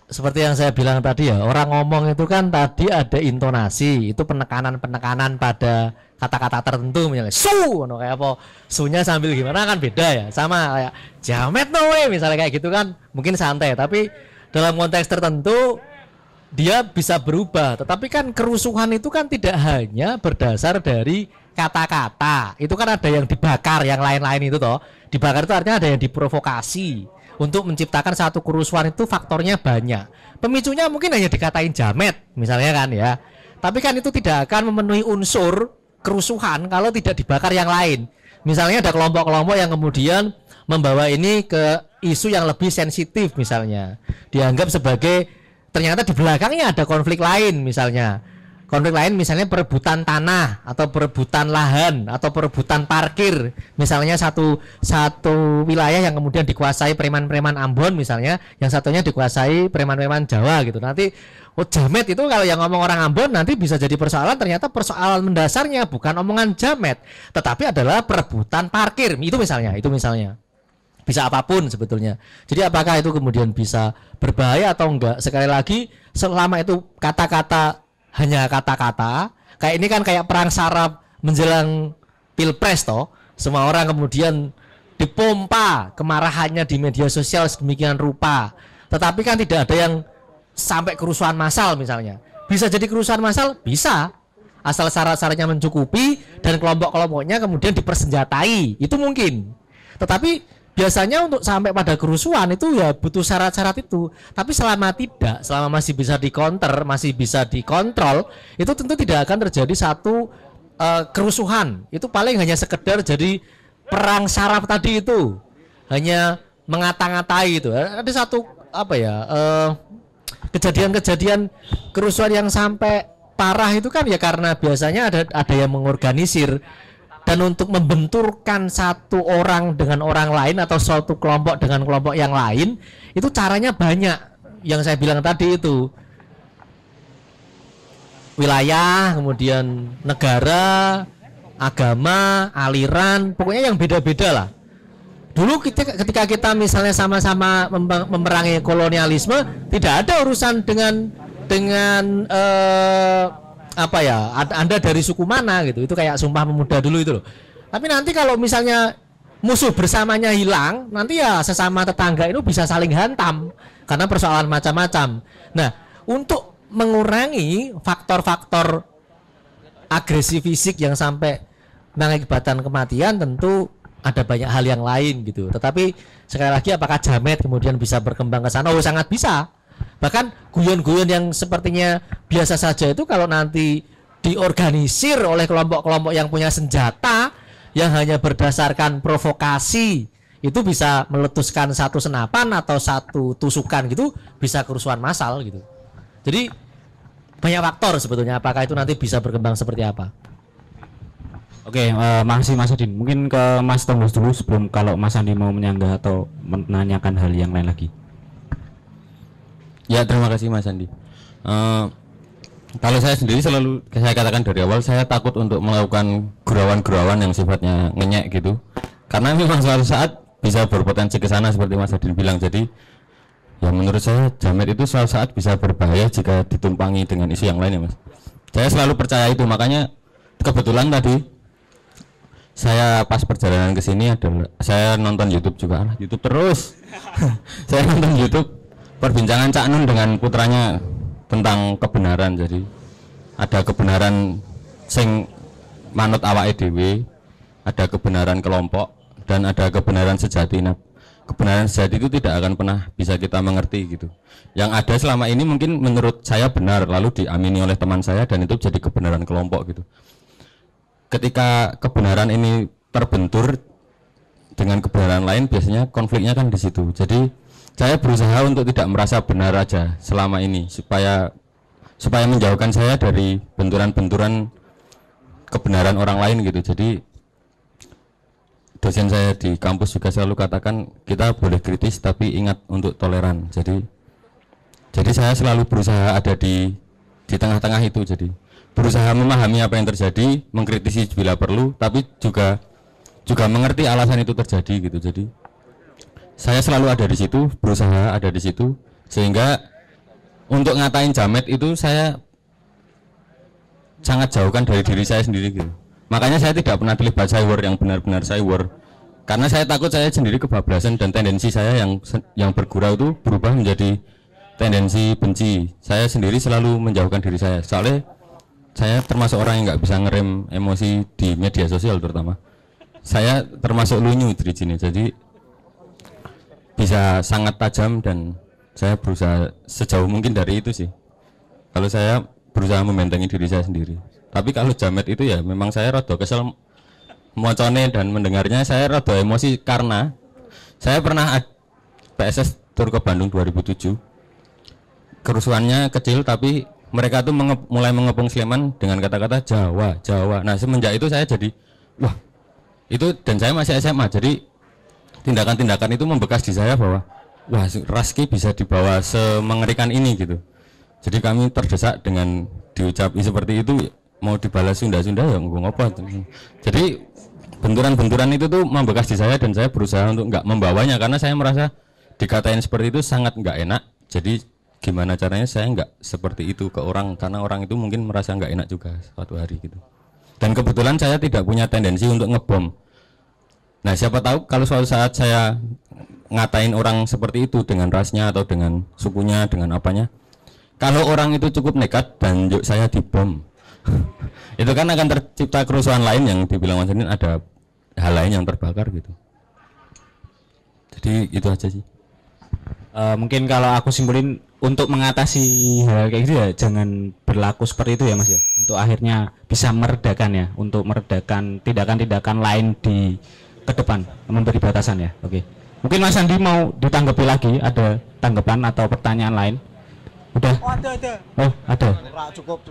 seperti yang saya bilang tadi ya, orang ngomong itu kan tadi ada intonasi, itu penekanan-penekanan pada kata-kata tertentu, misalnya su, no, kayak apa, sunya sambil gimana kan beda ya, sama kayak jamet no we, misalnya kayak gitu kan mungkin santai, tapi dalam konteks tertentu dia bisa berubah. Tetapi kan kerusuhan itu kan tidak hanya berdasar dari kata-kata, itu kan ada yang dibakar, yang lain-lain itu toh, dibakar itu artinya ada yang diprovokasi. Untuk menciptakan satu kerusuhan itu faktornya banyak. Pemicunya mungkin hanya dikatain jamet misalnya kan ya. Tapi kan itu tidak akan memenuhi unsur kerusuhan kalau tidak dibakar yang lain. Misalnya ada kelompok-kelompok yang kemudian membawa ini ke isu yang lebih sensitif misalnya. Dianggap sebagai ternyata di belakangnya ada konflik lain misalnya. Konflik lain misalnya perebutan tanah atau perebutan lahan atau perebutan parkir. Misalnya satu wilayah yang kemudian dikuasai preman-preman Ambon misalnya, yang satunya dikuasai preman-preman Jawa gitu. Nanti jamet itu kalau yang ngomong orang Ambon nanti bisa jadi persoalan, ternyata persoalan mendasarnya bukan omongan jamet, tetapi adalah perebutan parkir. Itu misalnya. Bisa apapun sebetulnya. Jadi apakah itu kemudian bisa berbahaya atau enggak? Sekali lagi, selama itu kata-kata hanya kata-kata, kayak ini kan kayak perang saraf menjelang pilpres toh, semua orang kemudian dipompa kemarahannya di media sosial sedemikian rupa, tetapi kan tidak ada yang sampai kerusuhan massal misalnya. Bisa jadi kerusuhan massal? Bisa, asal syarat-syaratnya mencukupi dan kelompok-kelompoknya kemudian dipersenjatai, itu mungkin. Tetapi biasanya untuk sampai pada kerusuhan itu ya butuh syarat-syarat itu. Tapi selama masih bisa dikonter, masih bisa dikontrol, itu tentu tidak akan terjadi satu kerusuhan. Itu paling hanya sekedar jadi perang saraf tadi itu, hanya mengata-ngatai itu. Ada satu kejadian-kejadian kerusuhan yang sampai parah itu kan ya karena biasanya ada yang mengorganisir. Dan untuk membenturkan satu orang dengan orang lain atau suatu kelompok dengan kelompok yang lain, itu caranya banyak. Yang saya bilang tadi itu wilayah, kemudian negara, agama, aliran, pokoknya yang beda-beda lah. Dulu ketika kita misalnya sama-sama memerangi kolonialisme, tidak ada urusan dengan Anda dari suku mana gitu. Itu kayak Sumpah Pemuda dulu itu loh. Tapi nanti kalau misalnya musuh bersamanya hilang, nanti ya sesama tetangga itu bisa saling hantam karena persoalan macam-macam. Nah, untuk mengurangi faktor-faktor agresi fisik yang sampai mengakibatkan kematian, tentu ada banyak hal yang lain gitu. Tetapi sekali lagi, apakah jamet kemudian bisa berkembang ke sana? Oh, sangat bisa. Bahkan guyon-guyon yang sepertinya biasa saja itu kalau nanti diorganisir oleh kelompok-kelompok yang punya senjata yang hanya berdasarkan provokasi itu bisa meletuskan satu senapan atau satu tusukan gitu, bisa kerusuhan massal gitu. Jadi banyak faktor sebetulnya apakah itu nanti bisa berkembang seperti apa. Oke, makasih Mas Adin. Mungkin ke Mas Tombos dulu sebelum kalau Mas Andi mau menyanggah atau menanyakan hal yang lain lagi. Ya, terima kasih Mas Andi. Kalau saya sendiri selalu saya katakan dari awal saya takut untuk melakukan gurauan-gurauan yang sifatnya ngenyek gitu. Karena memang suatu saat bisa berpotensi ke sana seperti Mas Adin bilang. Jadi ya menurut saya jamet itu suatu saat bisa berbahaya jika ditumpangi dengan isu yang lain ya Mas. Saya selalu percaya itu, makanya kebetulan tadi saya pas perjalanan ke sini adalah saya nonton YouTube juga, YouTube terus. Saya nonton YouTube perbincangan Cak Nun dengan putranya tentang kebenaran. Jadi ada kebenaran sing manut awake dhewe, ada kebenaran kelompok dan ada kebenaran sejati. Nah, kebenaran sejati itu tidak akan pernah bisa kita mengerti gitu. Yang ada selama ini mungkin menurut saya benar lalu diamini oleh teman saya dan itu jadi kebenaran kelompok gitu. Ketika kebenaran ini terbentur dengan kebenaran lain, biasanya konfliknya kan di situ. Jadi saya berusaha untuk tidak merasa benar aja selama ini supaya menjauhkan saya dari benturan-benturan kebenaran orang lain gitu. Jadi dosen saya di kampus juga selalu katakan kita boleh kritis tapi ingat untuk toleran. Jadi saya selalu berusaha ada di tengah-tengah itu. Jadi berusaha memahami apa yang terjadi, mengkritisi bila perlu, tapi juga mengerti alasan itu terjadi gitu. Jadi saya selalu ada di situ, berusaha ada di situ, sehingga untuk ngatain jamet itu saya sangat jauhkan dari diri saya sendiri gitu. Makanya saya tidak pernah terlibat cyber yang benar-benar cyber, karena saya takut saya sendiri kebablasan dan tendensi saya yang bergurau itu berubah menjadi tendensi benci. Saya sendiri selalu menjauhkan diri saya, soalnya saya termasuk orang yang nggak bisa ngerem emosi di media sosial terutama. Saya termasuk lunyu di sini, jadi bisa sangat tajam dan saya berusaha sejauh mungkin dari itu sih. Kalau saya berusaha membentengi diri saya sendiri. Tapi kalau jamet itu ya memang saya rada kesel mocone dan mendengarnya, saya rada emosi karena saya pernah PSS tur ke Bandung 2007. Kerusuhannya kecil tapi mereka tuh mulai mengepung Sleman dengan kata-kata Jawa, Jawa. Nah semenjak itu saya jadi, wah itu, dan saya masih SMA, jadi tindakan-tindakan itu membekas di saya bahwa, wah Raski bisa dibawa semengerikan ini gitu. Jadi kami terdesak dengan diucapi seperti itu, mau dibalas Sunda-Sunda ya ngapa. Jadi benturan-benturan itu tuh membekas di saya dan saya berusaha untuk nggak membawanya karena saya merasa dikatain seperti itu sangat nggak enak. Jadi gimana caranya saya nggak seperti itu ke orang, karena orang itu mungkin merasa nggak enak juga suatu hari gitu. Dan kebetulan saya tidak punya tendensi untuk ngebom. Nah siapa tahu kalau suatu saat saya ngatain orang seperti itu dengan rasnya atau dengan sukunya, dengan apanya, kalau orang itu cukup nekat dan yuk saya dibom itu kan akan tercipta kerusuhan lain yang dibilang Mas Adin, ada hal lain yang terbakar gitu. Jadi itu aja sih. Mungkin kalau aku simpulin, untuk mengatasi hal kayak gitu ya jangan berlaku seperti itu ya Mas ya, untuk akhirnya bisa meredakan ya, untuk meredakan tindakan-tindakan lain di ke depan, memberi batasan ya. Oke, mungkin Mas Andi mau ditanggapi lagi, ada tanggapan atau pertanyaan lain? Udah? Oh ada. Cukup.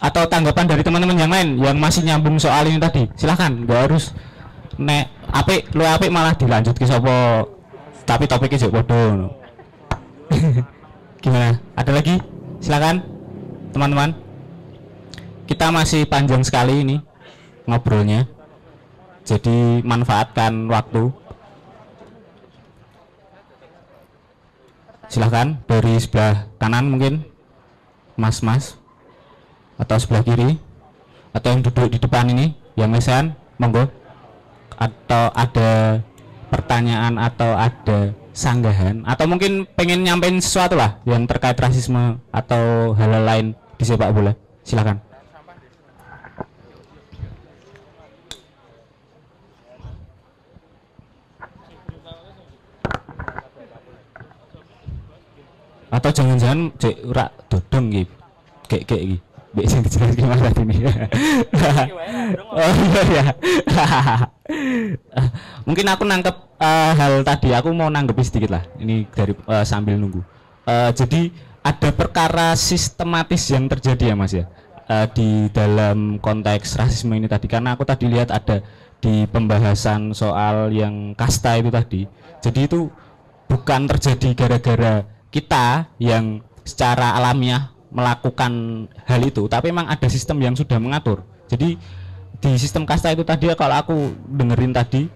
Atau tanggapan dari teman-teman yang lain yang masih nyambung soal ini tadi, silahkan, nggak harus nek apik lu apik malah dilanjut ke sopo tapi topiknya juga bodoh. Gimana? Ada lagi? Silakan teman-teman. Kita masih panjang sekali ini ngobrolnya, jadi manfaatkan waktu. Silahkan dari sebelah kanan mungkin mas-mas, atau sebelah kiri, atau yang duduk di depan ini yang mesan, monggo. Atau ada pertanyaan atau ada sanggahan atau mungkin pengen nyampein sesuatu lah yang terkait rasisme atau hal-hal lain di sepak bola, silakan. Atau jangan-jangan cek ora dodong gitu kayak gitu. Sing dijelaskan Mas tadi ini. Oh iya ya. Mungkin aku nangkep hal tadi, aku mau nanggepi sedikit lah. Ini dari sambil nunggu. Jadi ada perkara sistematis yang terjadi ya Mas ya, di dalam konteks rasisme ini tadi. Karena aku tadi lihat ada di pembahasan soal yang kasta itu tadi. Jadi itu bukan terjadi gara-gara kita yang secara alamiah melakukan hal itu, tapi memang ada sistem yang sudah mengatur. Jadi di sistem kasta itu tadi, kalau aku dengerin tadi,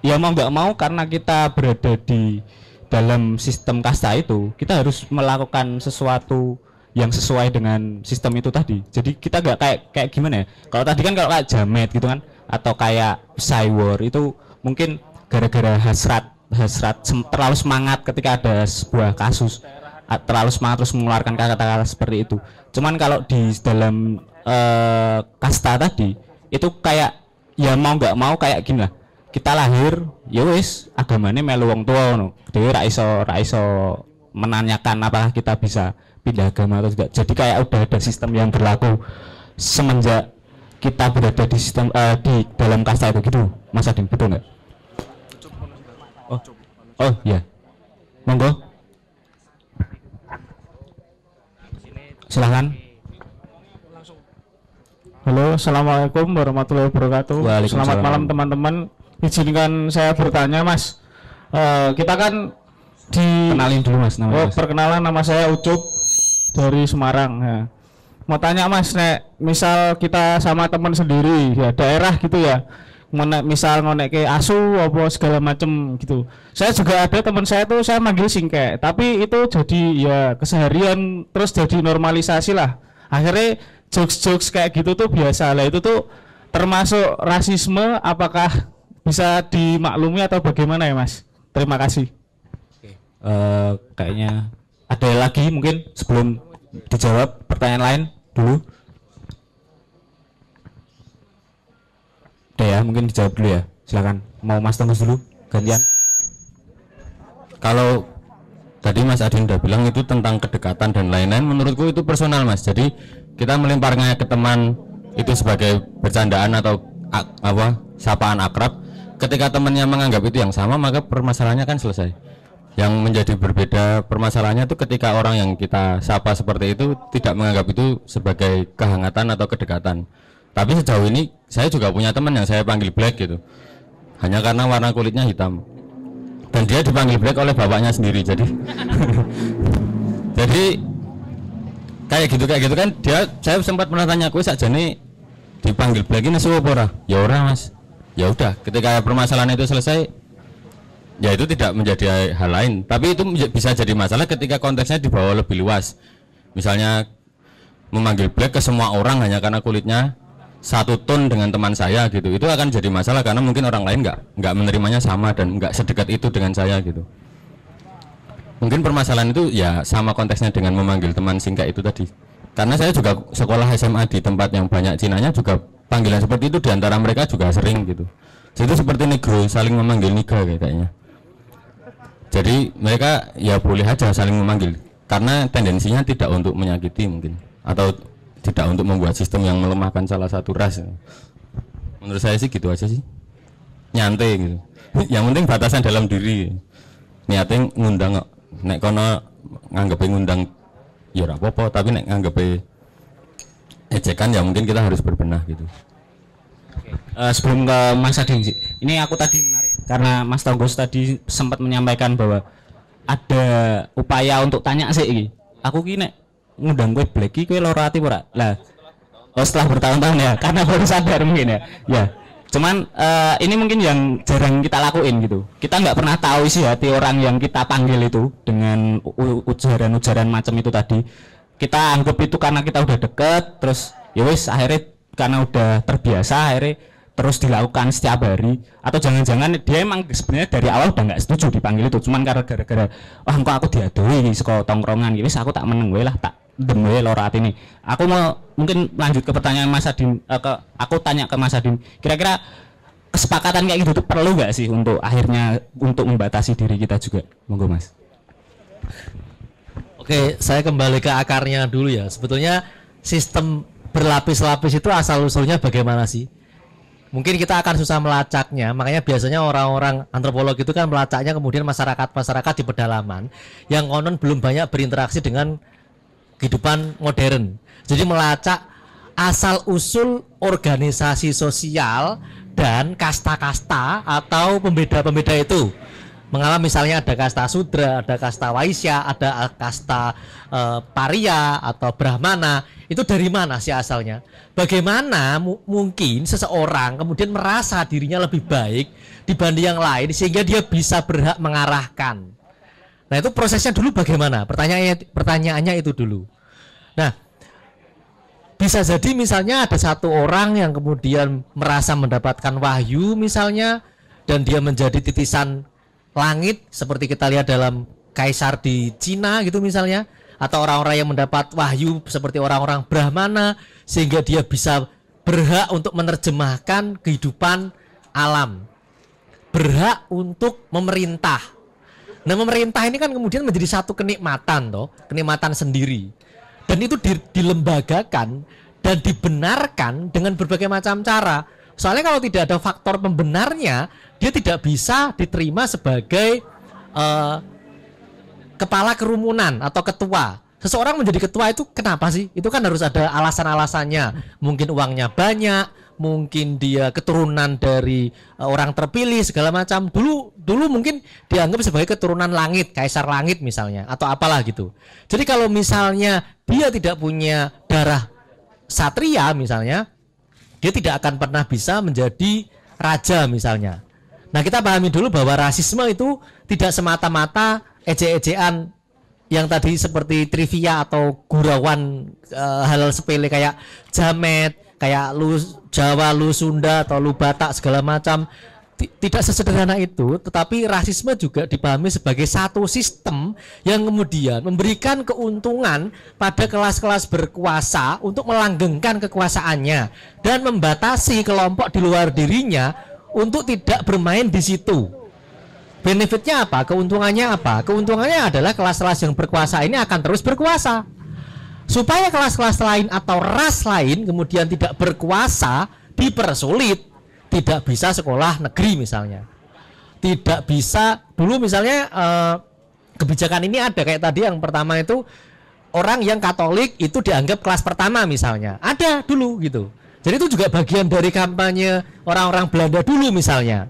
ya mau nggak mau karena kita berada di dalam sistem kasta itu, kita harus melakukan sesuatu yang sesuai dengan sistem itu tadi. Jadi kita nggak kayak gimana ya? Kalau tadi kan kalau kayak jamet gitu kan, atau kayak cywar itu mungkin gara-gara hasrat terlalu semangat ketika ada sebuah kasus, terlalu semangat terus mengeluarkan kata-kata seperti itu. Cuman kalau di dalam kasta tadi itu kayak ya mau nggak mau kayak gini lah, kita lahir ya wis agamane melu wong tua ngono, dhewe ra iso menanyakan apakah kita bisa pindah agama atau tidak. Jadi kayak udah ada sistem yang berlaku semenjak kita berada di sistem di dalam kasta itu gitu, Mas Adin, betul nggak? Oh ya, monggo. Silahkan. Halo, assalamualaikum warahmatullahi wabarakatuh. Selamat malam teman-teman. Izinkan saya bertanya Mas. Kita kan Kenalin dulu Mas namanya. Perkenalan, nama saya Ucup dari Semarang. Ya. Mau tanya Mas, misal kita sama teman sendiri ya daerah gitu ya, misal ngonek ke asu apa segala macem gitu. Saya juga ada teman saya tuh saya manggil singkek, tapi itu jadi ya keseharian terus jadi normalisasi lah. Akhirnya jokes kayak gitu tuh biasa lah. Itu tuh termasuk rasisme, apakah bisa dimaklumi atau bagaimana ya Mas? Terima kasih. Kayaknya ada lagi mungkin sebelum dijawab pertanyaan lain dulu. Udah ya, mungkin dijawab dulu ya. Silakan. Mau Mas Tembus dulu gantian. Kalau tadi Mas Adin udah bilang itu tentang kedekatan dan lain-lain, menurutku itu personal Mas. Jadi kita melemparnya ke teman itu sebagai bercandaan atau sapaan akrab. Ketika temannya menganggap itu yang sama, maka permasalahannya kan selesai. Yang menjadi berbeda permasalahannya itu ketika orang yang kita sapa seperti itu tidak menganggap itu sebagai kehangatan atau kedekatan. Tapi sejauh ini saya juga punya teman yang saya panggil Black gitu, hanya karena warna kulitnya hitam. Dan dia dipanggil Black oleh bapaknya sendiri. Jadi jadi kayak gitu kan saya sempat pernah tanya, kowe sakjane dipanggil Black ini suwe apa ora? Ya ora Mas. Ya udah, ketika permasalahan itu selesai, ya itu tidak menjadi hal lain. Tapi itu bisa jadi masalah ketika konteksnya dibawa lebih luas. Misalnya memanggil Black ke semua orang hanya karena kulitnya satu ton dengan teman saya gitu, itu akan jadi masalah karena mungkin orang lain nggak menerimanya sama dan nggak sedekat itu dengan saya gitu. Mungkin permasalahan itu ya sama konteksnya dengan memanggil teman singkat itu tadi. Karena saya juga sekolah SMA di tempat yang banyak Cinanya, juga panggilan seperti itu diantara mereka juga sering gitu. Itu seperti negro saling memanggil niga kayaknya. Jadi mereka ya boleh aja saling memanggil karena tendensinya tidak untuk menyakiti mungkin, atau tidak untuk membuat sistem yang melemahkan salah satu ras. Menurut saya sih gitu aja sih, nyantai gitu. Yang penting batasan dalam diri. Niatnya ngundang kok, nek kono nganggepe ngundang ya ora apa-apa, tapi nek nganggepe ejekan ya mungkin kita harus berbenah gitu. Sebelum ke Mas Adin sih, ini aku tadi menarik karena Mas Tonggos tadi sempat menyampaikan bahwa ada upaya untuk tanya sih. Aku kini ngundang gue Black gue loro ati ora. Lah setelah bertahun-tahun ya, karena baru sadar mungkin ya. Ya. Cuman ini mungkin yang jarang kita lakuin gitu. Kita nggak pernah tahu isi hati orang yang kita panggil itu dengan ujaran-ujaran macam itu tadi. Kita anggap itu karena kita udah deket, terus ya wis akhirnya karena udah terbiasa akhirnya terus dilakukan setiap hari, atau jangan-jangan dia emang sebenarnya dari awal udah nggak setuju dipanggil itu, cuman karena gara-gara wah kok aku diadoi sekolah tongkrongan gitu, aku tak meneng gue lah, tak demwe lorat ini. Aku mau mungkin lanjut ke pertanyaan Mas Adin, aku tanya ke Mas Adin, kira-kira kesepakatan kayak gitu tuh perlu nggak sih untuk akhirnya untuk membatasi diri kita juga? Monggo Mas. Oke, saya kembali ke akarnya dulu ya. Sebetulnya sistem berlapis-lapis itu asal usulnya bagaimana sih? Mungkin kita akan susah melacaknya, makanya biasanya orang-orang antropolog itu kan melacaknya kemudian masyarakat di pedalaman yang konon belum banyak berinteraksi dengan kehidupan modern. Jadi melacak asal usul organisasi sosial dan kasta-kasta atau pembeda-pembeda itu. Mengalami misalnya ada kasta Sudra, ada kasta Waisya, ada kasta Paria atau Brahmana. Itu dari mana sih asalnya? Bagaimana mungkin seseorang kemudian merasa dirinya lebih baik dibanding yang lain sehingga dia bisa berhak mengarahkan. Nah, itu prosesnya dulu bagaimana? Pertanyaannya itu dulu. Nah, bisa jadi misalnya ada satu orang yang kemudian merasa mendapatkan wahyu misalnya, dan dia menjadi titisan langit seperti kita lihat dalam kaisar di Cina gitu misalnya, atau orang-orang yang mendapat wahyu seperti orang-orang Brahmana sehingga dia bisa berhak untuk menerjemahkan kehidupan alam, berhak untuk memerintah. Nah, memerintah ini kan kemudian menjadi satu kenikmatan toh, kenikmatan sendiri. Dan itu dilembagakan dan dibenarkan dengan berbagai macam cara. Soalnya kalau tidak ada faktor pembenarnya, dia tidak bisa diterima sebagai kepala kerumunan atau ketua. Seseorang menjadi ketua itu kenapa sih? Itu kan harus ada alasan-alasannya. Mungkin uangnya banyak, mungkin dia keturunan dari orang terpilih segala macam. Dulu mungkin dianggap sebagai keturunan langit, kaisar langit misalnya, atau apalah gitu. Jadi kalau misalnya dia tidak punya darah satria misalnya, dia tidak akan pernah bisa menjadi raja misalnya. Nah, kita pahami dulu bahwa rasisme itu tidak semata-mata ejek-ejekan yang tadi seperti trivia atau gurauan hal sepele kayak jamet, kayak lu Jawa, lu Sunda atau lu Batak segala macam. Tidak sesederhana itu, tetapi rasisme juga dipahami sebagai satu sistem yang kemudian memberikan keuntungan pada kelas-kelas berkuasa untuk melanggengkan kekuasaannya dan membatasi kelompok di luar dirinya untuk tidak bermain di situ. Benefitnya apa? Keuntungannya apa? Keuntungannya adalah kelas-kelas yang berkuasa ini akan terus berkuasa. Supaya kelas-kelas lain atau ras lain kemudian tidak berkuasa, dipersulit. Tidak bisa sekolah negeri misalnya, tidak bisa dulu misalnya kebijakan ini ada kayak tadi yang pertama itu orang yang Katolik itu dianggap kelas pertama misalnya, ada dulu gitu. Jadi itu juga bagian dari kampanye orang-orang Belanda dulu misalnya.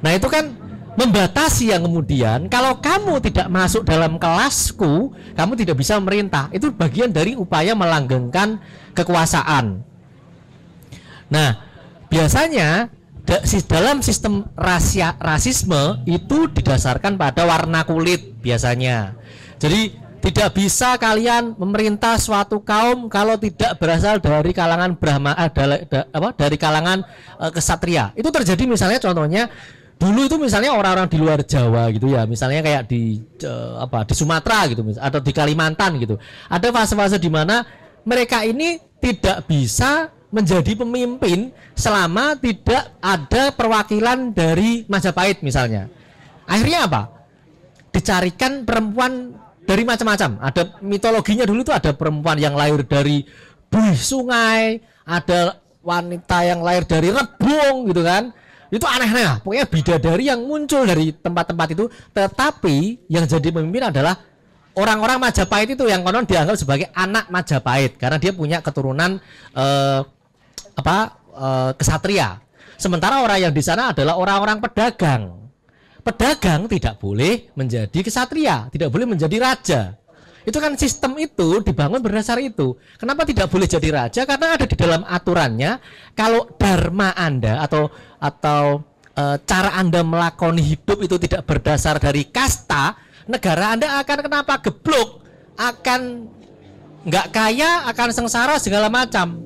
Nah, itu kan membatasi yang kemudian kalau kamu tidak masuk dalam kelasku, kamu tidak bisa memerintah. Itu bagian dari upaya melanggengkan kekuasaan. Nah, biasanya dalam sistem rasisme itu didasarkan pada warna kulit biasanya. Jadi tidak bisa kalian memerintah suatu kaum kalau tidak berasal dari kalangan dari kalangan kesatria. Itu terjadi misalnya contohnya dulu itu misalnya orang-orang di luar Jawa gitu ya, misalnya kayak di Sumatera gitu atau di Kalimantan gitu. Ada fase-fase di mana mereka ini tidak bisa menjadi pemimpin selama tidak ada perwakilan dari Majapahit misalnya. Akhirnya apa? Dicarikan perempuan dari macam-macam. Ada mitologinya dulu itu ada perempuan yang lahir dari buih sungai, ada wanita yang lahir dari rebung gitu kan. Itu aneh-aneh. Pokoknya bidadari yang muncul dari tempat-tempat itu, tetapi yang jadi pemimpin adalah orang-orang Majapahit itu yang konon dianggap sebagai anak Majapahit karena dia punya keturunan kesatria. Sementara orang yang di sana adalah orang-orang pedagang. Pedagang tidak boleh menjadi kesatria, tidak boleh menjadi raja. Itu kan sistem itu dibangun berdasar itu. Kenapa tidak boleh jadi raja? Karena ada di dalam aturannya kalau dharma Anda atau cara Anda melakoni hidup itu tidak berdasar dari kasta, negara Anda akan kenapa geblok, akan nggak kaya, akan sengsara segala macam.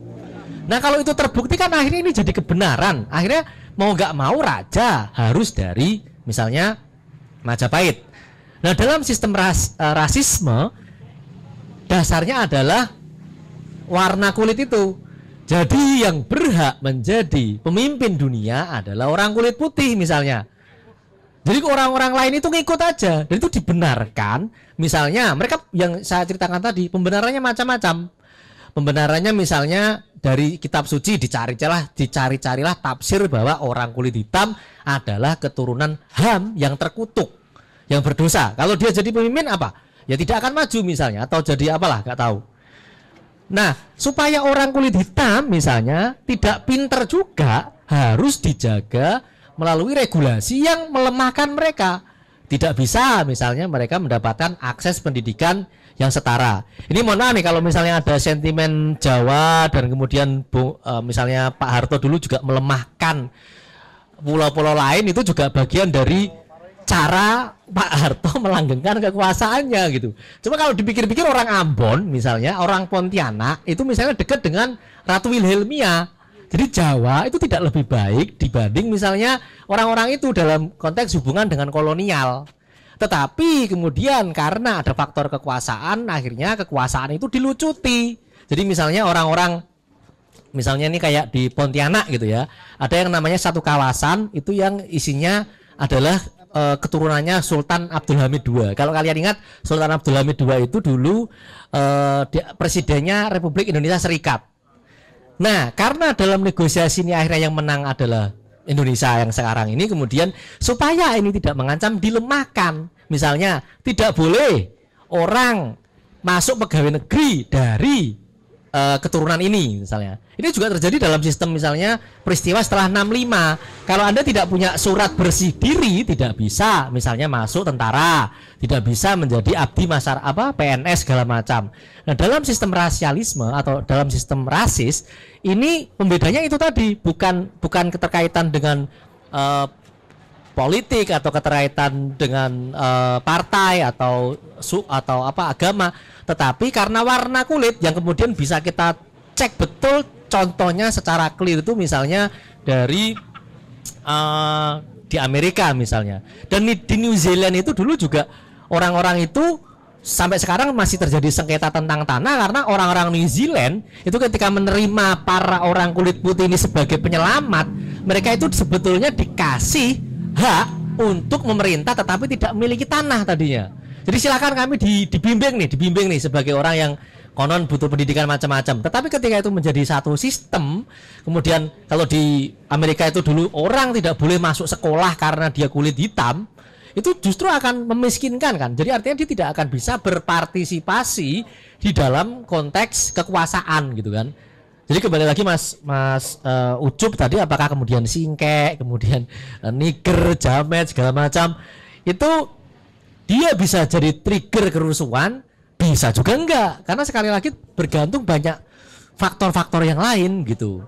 Nah, kalau itu terbukti kan akhirnya ini jadi kebenaran. Akhirnya mau nggak mau raja harus dari misalnya Majapahit. Nah, dalam sistem rasisme dasarnya adalah warna kulit itu. Jadi yang berhak menjadi pemimpin dunia adalah orang kulit putih misalnya. Jadi orang-orang lain itu ngikut aja. Dan itu dibenarkan. Misalnya mereka yang saya ceritakan tadi pembenarannya macam-macam. pembenarannya misalnya dari kitab suci dicari-carilah tafsir bahwa orang kulit hitam adalah keturunan Ham yang terkutuk, yang berdosa. Kalau dia jadi pemimpin apa? Ya tidak akan maju misalnya, atau jadi apalah, nggak tahu. Nah, supaya orang kulit hitam misalnya tidak pinter juga, harus dijaga melalui regulasi yang melemahkan mereka. Tidak bisa misalnya mereka mendapatkan akses pendidikan yang setara. Ini mohon maaf nih kalau misalnya ada sentimen Jawa dan kemudian misalnya Pak Harto dulu juga melemahkan pulau-pulau lain, itu juga bagian dari cara Pak Harto melanggengkan kekuasaannya gitu. Cuma kalau dipikir-pikir orang Ambon misalnya, orang Pontianak itu misalnya dekat dengan Ratu Wilhelmia. Jadi Jawa itu tidak lebih baik dibanding misalnya orang-orang itu dalam konteks hubungan dengan kolonial. Tetapi kemudian karena ada faktor kekuasaan, akhirnya kekuasaan itu dilucuti. Jadi misalnya orang-orang, misalnya ini kayak di Pontianak gitu ya, ada yang namanya satu kawasan itu yang isinya adalah keturunannya Sultan Abdul Hamid II. Kalau kalian ingat, Sultan Abdul Hamid II itu dulu presidennya Republik Indonesia Serikat. Nah, karena dalam negosiasi ini akhirnya yang menang adalah Indonesia yang sekarang ini, kemudian supaya ini tidak mengancam, dilemahkan. Misalnya tidak boleh orang masuk pegawai negeri dari keturunan ini misalnya. Ini juga terjadi dalam sistem misalnya peristiwa setelah 65. Kalau Anda tidak punya surat bersih diri, tidak bisa misalnya masuk tentara, tidak bisa menjadi abdi masyarakat PNS segala macam. Nah, dalam sistem rasialisme atau dalam sistem rasis ini pembedanya itu tadi, bukan keterkaitan dengan politik atau keterkaitan dengan partai atau agama, tetapi karena warna kulit yang kemudian bisa kita cek betul. Contohnya secara clear itu misalnya dari di Amerika misalnya, dan di New Zealand itu dulu juga orang-orang itu sampai sekarang masih terjadi sengketa tentang tanah karena orang-orang New Zealand itu ketika menerima para orang kulit putih ini sebagai penyelamat, mereka itu sebetulnya dikasih hak untuk memerintah tetapi tidak memiliki tanah tadinya. Jadi silakan kami dibimbing nih sebagai orang yang konon butuh pendidikan macam-macam. Tetapi ketika itu menjadi satu sistem, kemudian kalau di Amerika itu dulu orang tidak boleh masuk sekolah karena dia kulit hitam, itu justru akan memiskinkan kan. Jadi artinya dia tidak akan bisa berpartisipasi di dalam konteks kekuasaan gitu kan. Jadi kembali lagi Mas Ucup tadi, apakah kemudian singkek, kemudian niger, jamet segala macam itu dia bisa jadi trigger kerusuhan, bisa juga enggak, karena sekali lagi bergantung banyak faktor-faktor yang lain gitu.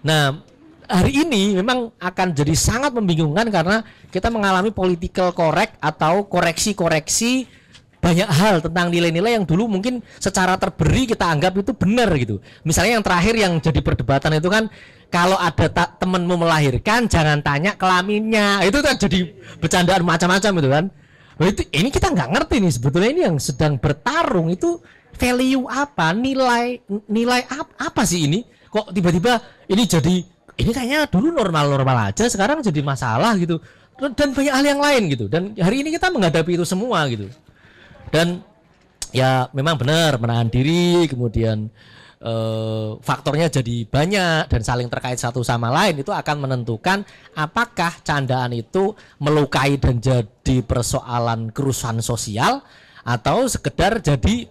Nah, hari ini memang akan jadi sangat membingungkan karena kita mengalami political correct atau koreksi-koreksi banyak hal tentang nilai-nilai yang dulu mungkin secara terberi kita anggap itu benar gitu. Misalnya yang terakhir yang jadi perdebatan itu kan, kalau ada temenmu melahirkan jangan tanya kelaminnya, itu kan jadi bercandaan macam-macam itu kan. Ini kita nggak ngerti nih sebetulnya ini yang sedang bertarung itu value apa, nilai apa sih ini? Kok tiba-tiba ini jadi, ini kayaknya dulu normal-normal aja, sekarang jadi masalah gitu. Dan banyak hal yang lain gitu. Dan hari ini kita menghadapi itu semua gitu. Dan ya memang benar, menahan diri, kemudian faktornya jadi banyak dan saling terkait satu sama lain, itu akan menentukan apakah candaan itu melukai dan jadi persoalan kerusuhan sosial atau sekedar jadi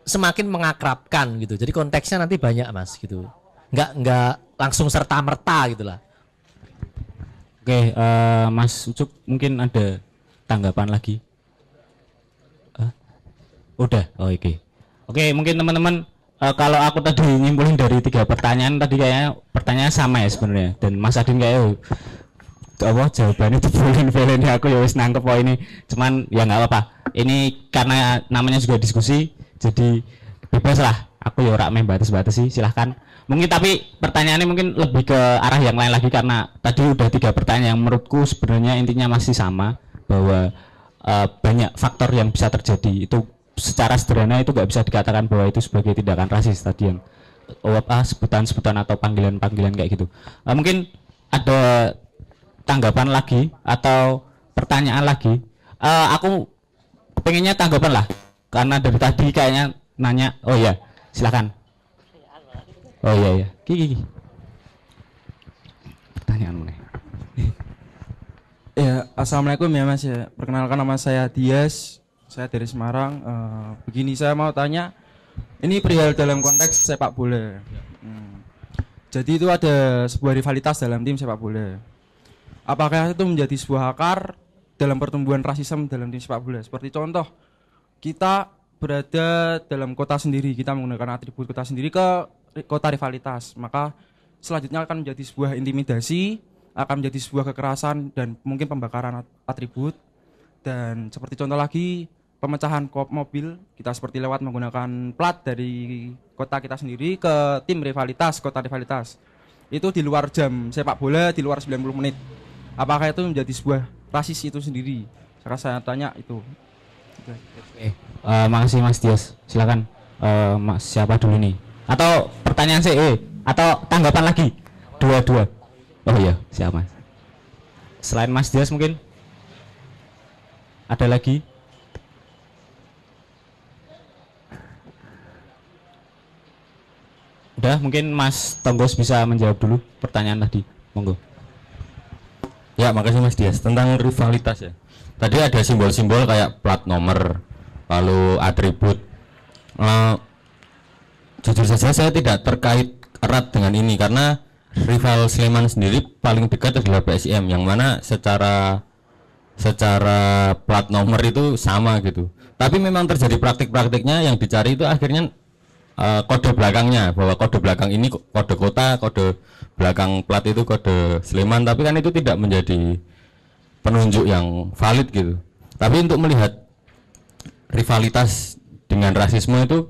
semakin mengakrabkan gitu. Jadi konteksnya nanti banyak Mas gitu, nggak langsung serta merta gitulah. Oke, Mas Ucup mungkin ada tanggapan lagi? Udah, oke, mungkin teman-teman. Kalau aku tadi nyimpulin dari 3 pertanyaan tadi, kayaknya pertanyaan sama ya sebenarnya, dan Mas Adin kayak jawabannya tuh aku ya wis nangkep ini, cuman ya nggak apa-apa. Ini karena namanya juga diskusi, jadi bebas lah. Aku ya ora main batas-batas sih, silahkan. Mungkin tapi pertanyaannya mungkin lebih ke arah yang lain lagi, karena tadi udah 3 pertanyaan yang menurutku sebenarnya intinya masih sama, bahwa banyak faktor yang bisa terjadi. Itu secara sederhana itu nggak bisa dikatakan bahwa itu sebagai tindakan rasis tadi yang sebutan-sebutan atau panggilan-panggilan kayak gitu. Mungkin ada tanggapan lagi atau pertanyaan lagi. Aku pengennya tanggapan lah, karena dari tadi kayaknya nanya. Oh ya, silakan. Oh iya iya. Ki. Pertanyaan mana? Ya, assalamualaikum ya Mas ya. Perkenalkan nama saya Dias, saya dari Semarang. Begini saya mau tanya, ini perihal dalam konteks sepak bola. Jadi itu ada sebuah rivalitas dalam tim sepak bola. Apakah itu menjadi sebuah akar dalam pertumbuhan rasisme dalam tim sepak bola? Seperti contoh, kita berada dalam kota sendiri, kita menggunakan atribut kota sendiri ke kota rivalitas, maka selanjutnya akan menjadi sebuah intimidasi, akan menjadi sebuah kekerasan dan mungkin pembakaran atribut. Dan seperti contoh lagi, pemecahan mobil, kita seperti lewat menggunakan plat dari kota kita sendiri ke tim rivalitas, kota rivalitas. Itu di luar jam sepak bola, di luar 90 menit. Apakah itu menjadi sebuah rasis itu sendiri? Saya tanya itu. Makasih Mas Dias. Silakan Mas siapa dulu nih? Atau pertanyaan saya atau tanggapan lagi? Dua. Oh iya, siap Mas. Selain Mas Dias mungkin ada lagi? Udah, mungkin Mas Tonggos bisa menjawab dulu pertanyaan tadi. Monggo. Ya, makasih Mas Dias. Tentang rivalitas ya. Tadi ada simbol-simbol kayak plat nomor, lalu atribut. Jujur saja saya tidak terkait erat dengan ini karena rival Sleman sendiri paling dekat adalah PSIM yang mana secara plat nomor itu sama gitu. Tapi memang terjadi praktik-praktiknya yang dicari itu akhirnya kode belakangnya, bahwa kode belakang ini kode kota, kode belakang plat itu kode Sleman, tapi kan itu tidak menjadi penunjuk yang valid gitu. Tapi untuk melihat rivalitas dengan rasisme itu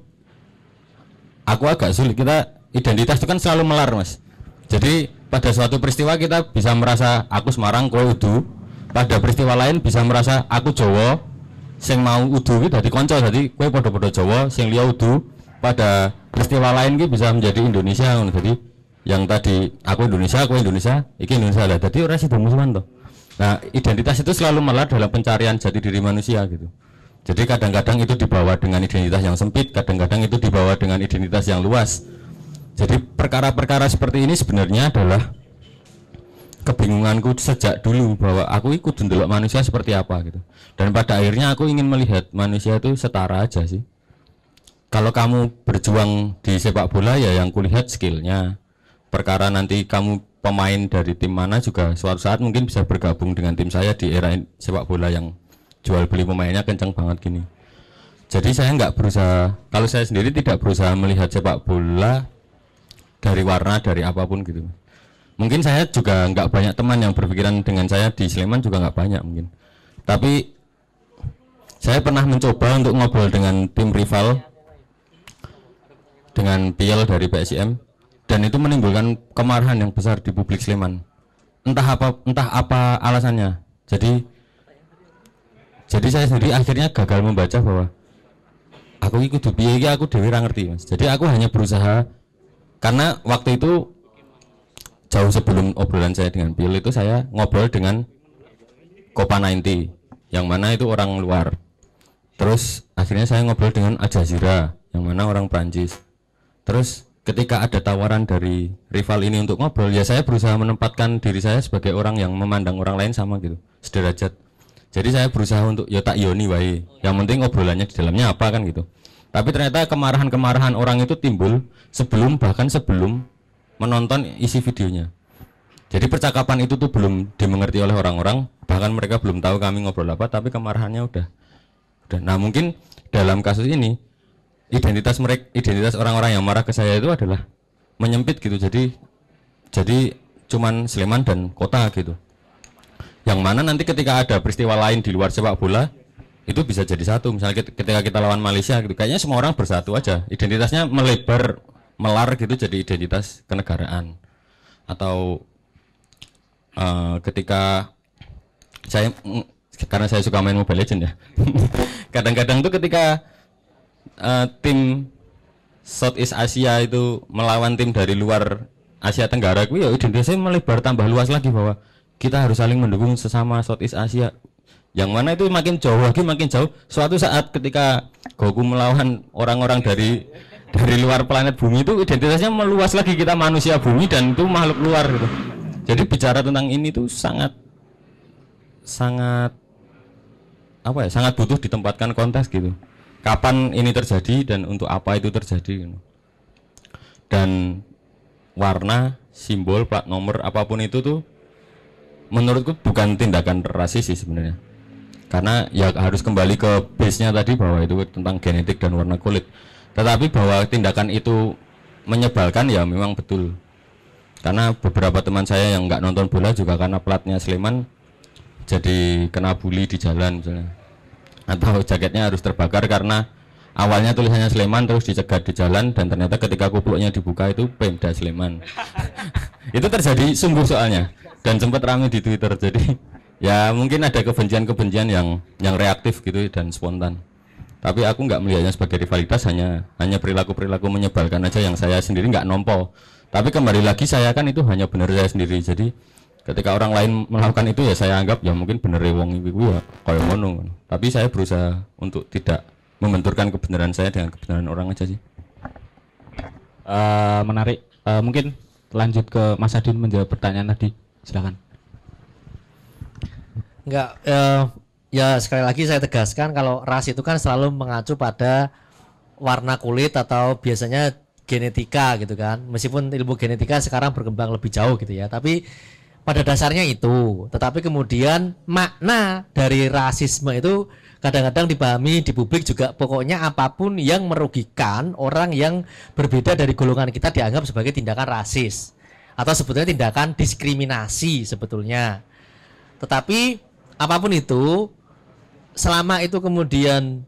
aku agak sulit. Kita identitas itu kan selalu melar Mas. Jadi pada suatu peristiwa kita bisa merasa aku Semarang, kowe Udu. Pada peristiwa lain bisa merasa aku Jawa, sing mau Udu iki dadi kanca, dadi kowe padha-padha Jawa, sing liya Udu. Pada peristiwa lain ki bisa menjadi Indonesia ngono. Jadi yang tadi aku Indonesia, kowe Indonesia, iki Indonesia lah. Dadi ora sida musuhan to. Nah, identitas itu selalu melar dalam pencarian jati diri manusia gitu. Jadi kadang-kadang itu dibawa dengan identitas yang sempit, kadang-kadang itu dibawa dengan identitas yang luas. Jadi perkara-perkara seperti ini sebenarnya adalah kebingunganku sejak dulu bahwa aku ikut ndelok manusia seperti apa gitu. Dan pada akhirnya aku ingin melihat manusia itu setara aja sih. Kalau kamu berjuang di sepak bola ya yang kulihat skillnya. Perkara nanti kamu pemain dari tim mana juga suatu saat mungkin bisa bergabung dengan tim saya di era sepak bola yang jual beli pemainnya kencang banget gini. Jadi saya nggak berusaha, kalau saya sendiri tidak berusaha melihat sepak bola dari warna, dari apapun gitu. Mungkin saya juga nggak banyak teman yang berpikiran dengan saya di Sleman juga nggak banyak mungkin. Tapi saya pernah mencoba untuk ngobrol dengan tim rival, dengan Piel dari PSIM, dan itu menimbulkan kemarahan yang besar di publik Sleman. Entah apa alasannya. Jadi saya sendiri akhirnya gagal membaca bahwa aku ikut di piye aku dewe ra ngerti Mas. Jadi aku hanya berusaha. Karena waktu itu jauh sebelum obrolan saya dengan Bill itu saya ngobrol dengan Copa 90 yang mana itu orang luar. Terus akhirnya saya ngobrol dengan Al Jazeera yang mana orang Prancis. Terus ketika ada tawaran dari rival ini untuk ngobrol, ya saya berusaha menempatkan diri saya sebagai orang yang memandang orang lain sama gitu, sederajat. Jadi saya berusaha untuk ya tak yoni wae. Yang penting obrolannya di dalamnya apa kan gitu. Tapi ternyata kemarahan-kemarahan orang itu timbul bahkan sebelum menonton isi videonya. Jadi percakapan itu tuh belum dimengerti oleh orang-orang, bahkan mereka belum tahu kami ngobrol apa, tapi kemarahannya udah. Nah mungkin dalam kasus ini identitas orang-orang yang marah ke saya itu adalah menyempit gitu. Jadi cuman Sleman dan kota gitu. Yang mana nanti ketika ada peristiwa lain di luar sepak bola itu bisa jadi satu. Misalnya ketika kita lawan Malaysia gitu, kayaknya semua orang bersatu aja, identitasnya melar gitu jadi identitas kenegaraan. Atau ketika karena saya suka main Mobile Legends ya kadang-kadang tuh ketika tim Southeast Asia itu melawan tim dari luar Asia Tenggara, ya identitasnya melebar tambah luas lagi bahwa kita harus saling mendukung sesama Southeast Asia. Yang mana itu makin jauh lagi, makin jauh. Suatu saat ketika Goku melawan orang-orang dari dari luar planet bumi itu identitasnya meluas lagi, kita manusia bumi dan itu makhluk luar gitu. Jadi bicara tentang ini tuh sangat sangat butuh ditempatkan konteks gitu. Kapan ini terjadi dan untuk apa itu terjadi gitu. Dan warna, simbol, plat nomor apapun itu tuh menurutku bukan tindakan rasis sih sebenarnya. Karena ya harus kembali ke base-nya tadi bahwa itu tentang genetik dan warna kulit. Tetapi bahwa tindakan itu menyebalkan ya memang betul. Karena beberapa teman saya yang nggak nonton bola juga karena platnya Sleman jadi kena bully di jalan misalnya. Atau jaketnya harus terbakar karena awalnya tulisannya Sleman terus dicegat di jalan dan ternyata ketika kupluknya dibuka itu Pemda Sleman. Itu terjadi sungguh soalnya dan sempat ramai di Twitter. Jadi ya mungkin ada kebencian-kebencian yang reaktif gitu dan spontan. Tapi aku nggak melihatnya sebagai rivalitas, hanya perilaku-perilaku menyebalkan aja yang saya sendiri nggak nompo. Tapi kembali lagi saya kan itu hanya benar saya sendiri. Jadi ketika orang lain melakukan itu ya saya anggap ya mungkin bener wong iku ya kaya ngono. Tapi saya berusaha untuk tidak membenturkan kebenaran saya dengan kebenaran orang aja sih. Menarik. Mungkin lanjut ke Mas Adin menjawab pertanyaan tadi. Silakan. Enggak, ya sekali lagi saya tegaskan kalau ras itu kan selalu mengacu pada warna kulit atau biasanya genetika gitu kan. Meskipun ilmu genetika sekarang berkembang lebih jauh gitu ya, tapi pada dasarnya itu. Tetapi kemudian makna dari rasisme itu kadang-kadang dipahami di publik juga pokoknya apapun yang merugikan orang yang berbeda dari golongan kita dianggap sebagai tindakan rasis atau sebetulnya tindakan diskriminasi sebetulnya. Tetapi apapun itu, selama itu kemudian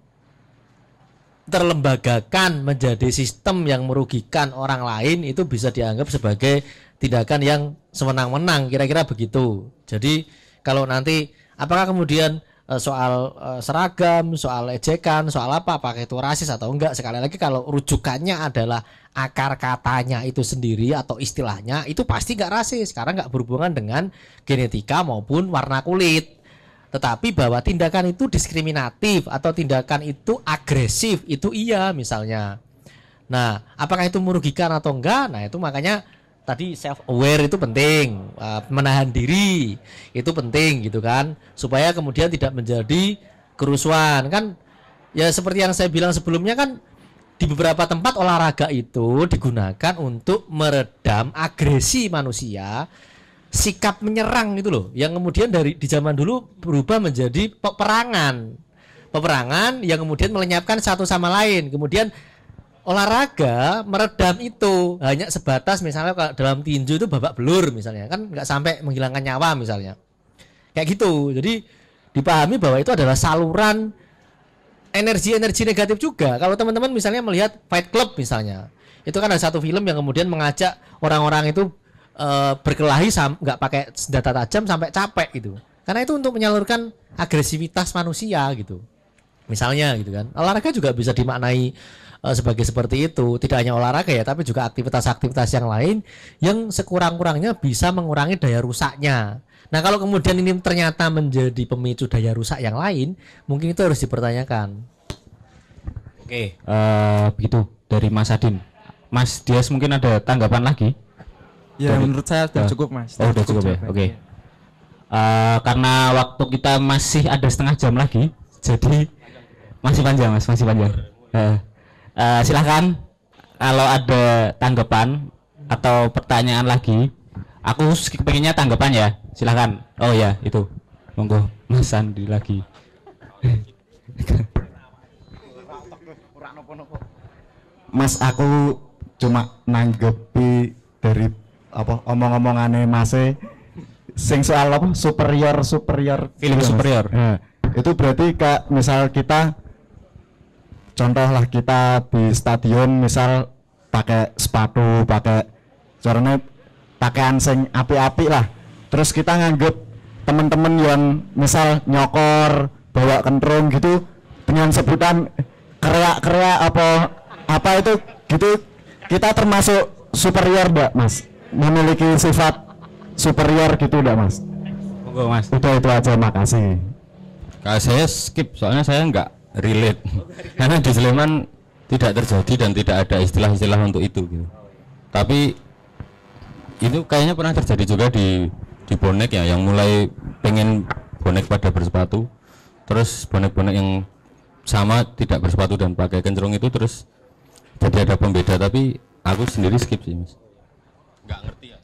terlembagakan menjadi sistem yang merugikan orang lain, itu bisa dianggap sebagai tindakan yang sewenang-wenang, kira-kira begitu. Jadi kalau nanti apakah kemudian soal seragam, soal ejekan, soal apakah itu rasis atau enggak, sekali lagi kalau rujukannya adalah akar katanya itu sendiri atau istilahnya, itu pasti enggak rasis karena enggak berhubungan dengan genetika maupun warna kulit. Tetapi bahwa tindakan itu diskriminatif atau tindakan itu agresif, itu iya misalnya. Nah, apakah itu merugikan atau enggak? Nah, itu makanya tadi self aware itu penting, menahan diri itu penting gitu kan, supaya kemudian tidak menjadi kerusuhan kan. Ya seperti yang saya bilang sebelumnya kan, di beberapa tempat olahraga itu digunakan untuk meredam agresi manusia, sikap menyerang itu loh, yang kemudian di zaman dulu berubah menjadi peperangan yang kemudian melenyapkan satu sama lain. Kemudian olahraga meredam itu hanya sebatas misalnya kalau dalam tinju itu babak belur misalnya, kan nggak sampai menghilangkan nyawa misalnya, kayak gitu. Jadi dipahami bahwa itu adalah saluran energi negatif juga. Kalau teman-teman misalnya melihat Fight Club misalnya, itu kan ada satu film yang kemudian mengajak orang-orang itu berkelahi nggak pakai senjata tajam sampai capek gitu, karena itu untuk menyalurkan agresivitas manusia gitu misalnya gitu kan. Olahraga juga bisa dimaknai sebagai seperti itu, tidak hanya olahraga ya, tapi juga aktivitas-aktivitas yang lain yang sekurang-kurangnya bisa mengurangi daya rusaknya. Nah kalau kemudian ini ternyata menjadi pemicu daya rusak yang lain, mungkin itu harus dipertanyakan. Oke, begitu dari Mas Adin. Mas Dias mungkin ada tanggapan lagi? Ya menurut saya sudah cukup Mas. Oh udah cukup ya, oke. Karena waktu kita masih ada setengah jam lagi, jadi masih panjang Mas, masih panjang. Silahkan kalau ada tanggapan atau pertanyaan lagi. Aku pengennya tanggapan ya, silahkan. Oh ya itu, monggo Mas Andi lagi. Mas, aku cuma nanggepi dari apa omong-omongannya Mas sing soal apa superior Film gitu, superior. Nah, itu berarti kayak misal kita contoh lah, kita di stadion misal pakai sepatu, pakai caranya pakaian sing api-api lah, terus kita nganggep teman-teman yang misal nyokor bawa kentrung gitu dengan sebutan kereak apa itu gitu, kita termasuk superior enggak Mas, memiliki sifat superior gitu enggak Mas? Monggo Mas. Udah itu aja, makasih. Kalau saya skip soalnya saya nggak relate karena di tidak terjadi dan tidak ada istilah-istilah untuk itu gitu. Tapi itu kayaknya pernah terjadi juga di bonek ya, yang mulai pengen bonek pada bersepatu, terus bonek-bonek yang sama tidak bersepatu dan pakai kencrung itu terus jadi ada pembeda. Tapi aku sendiri skip sih mas, nggak ngerti ya.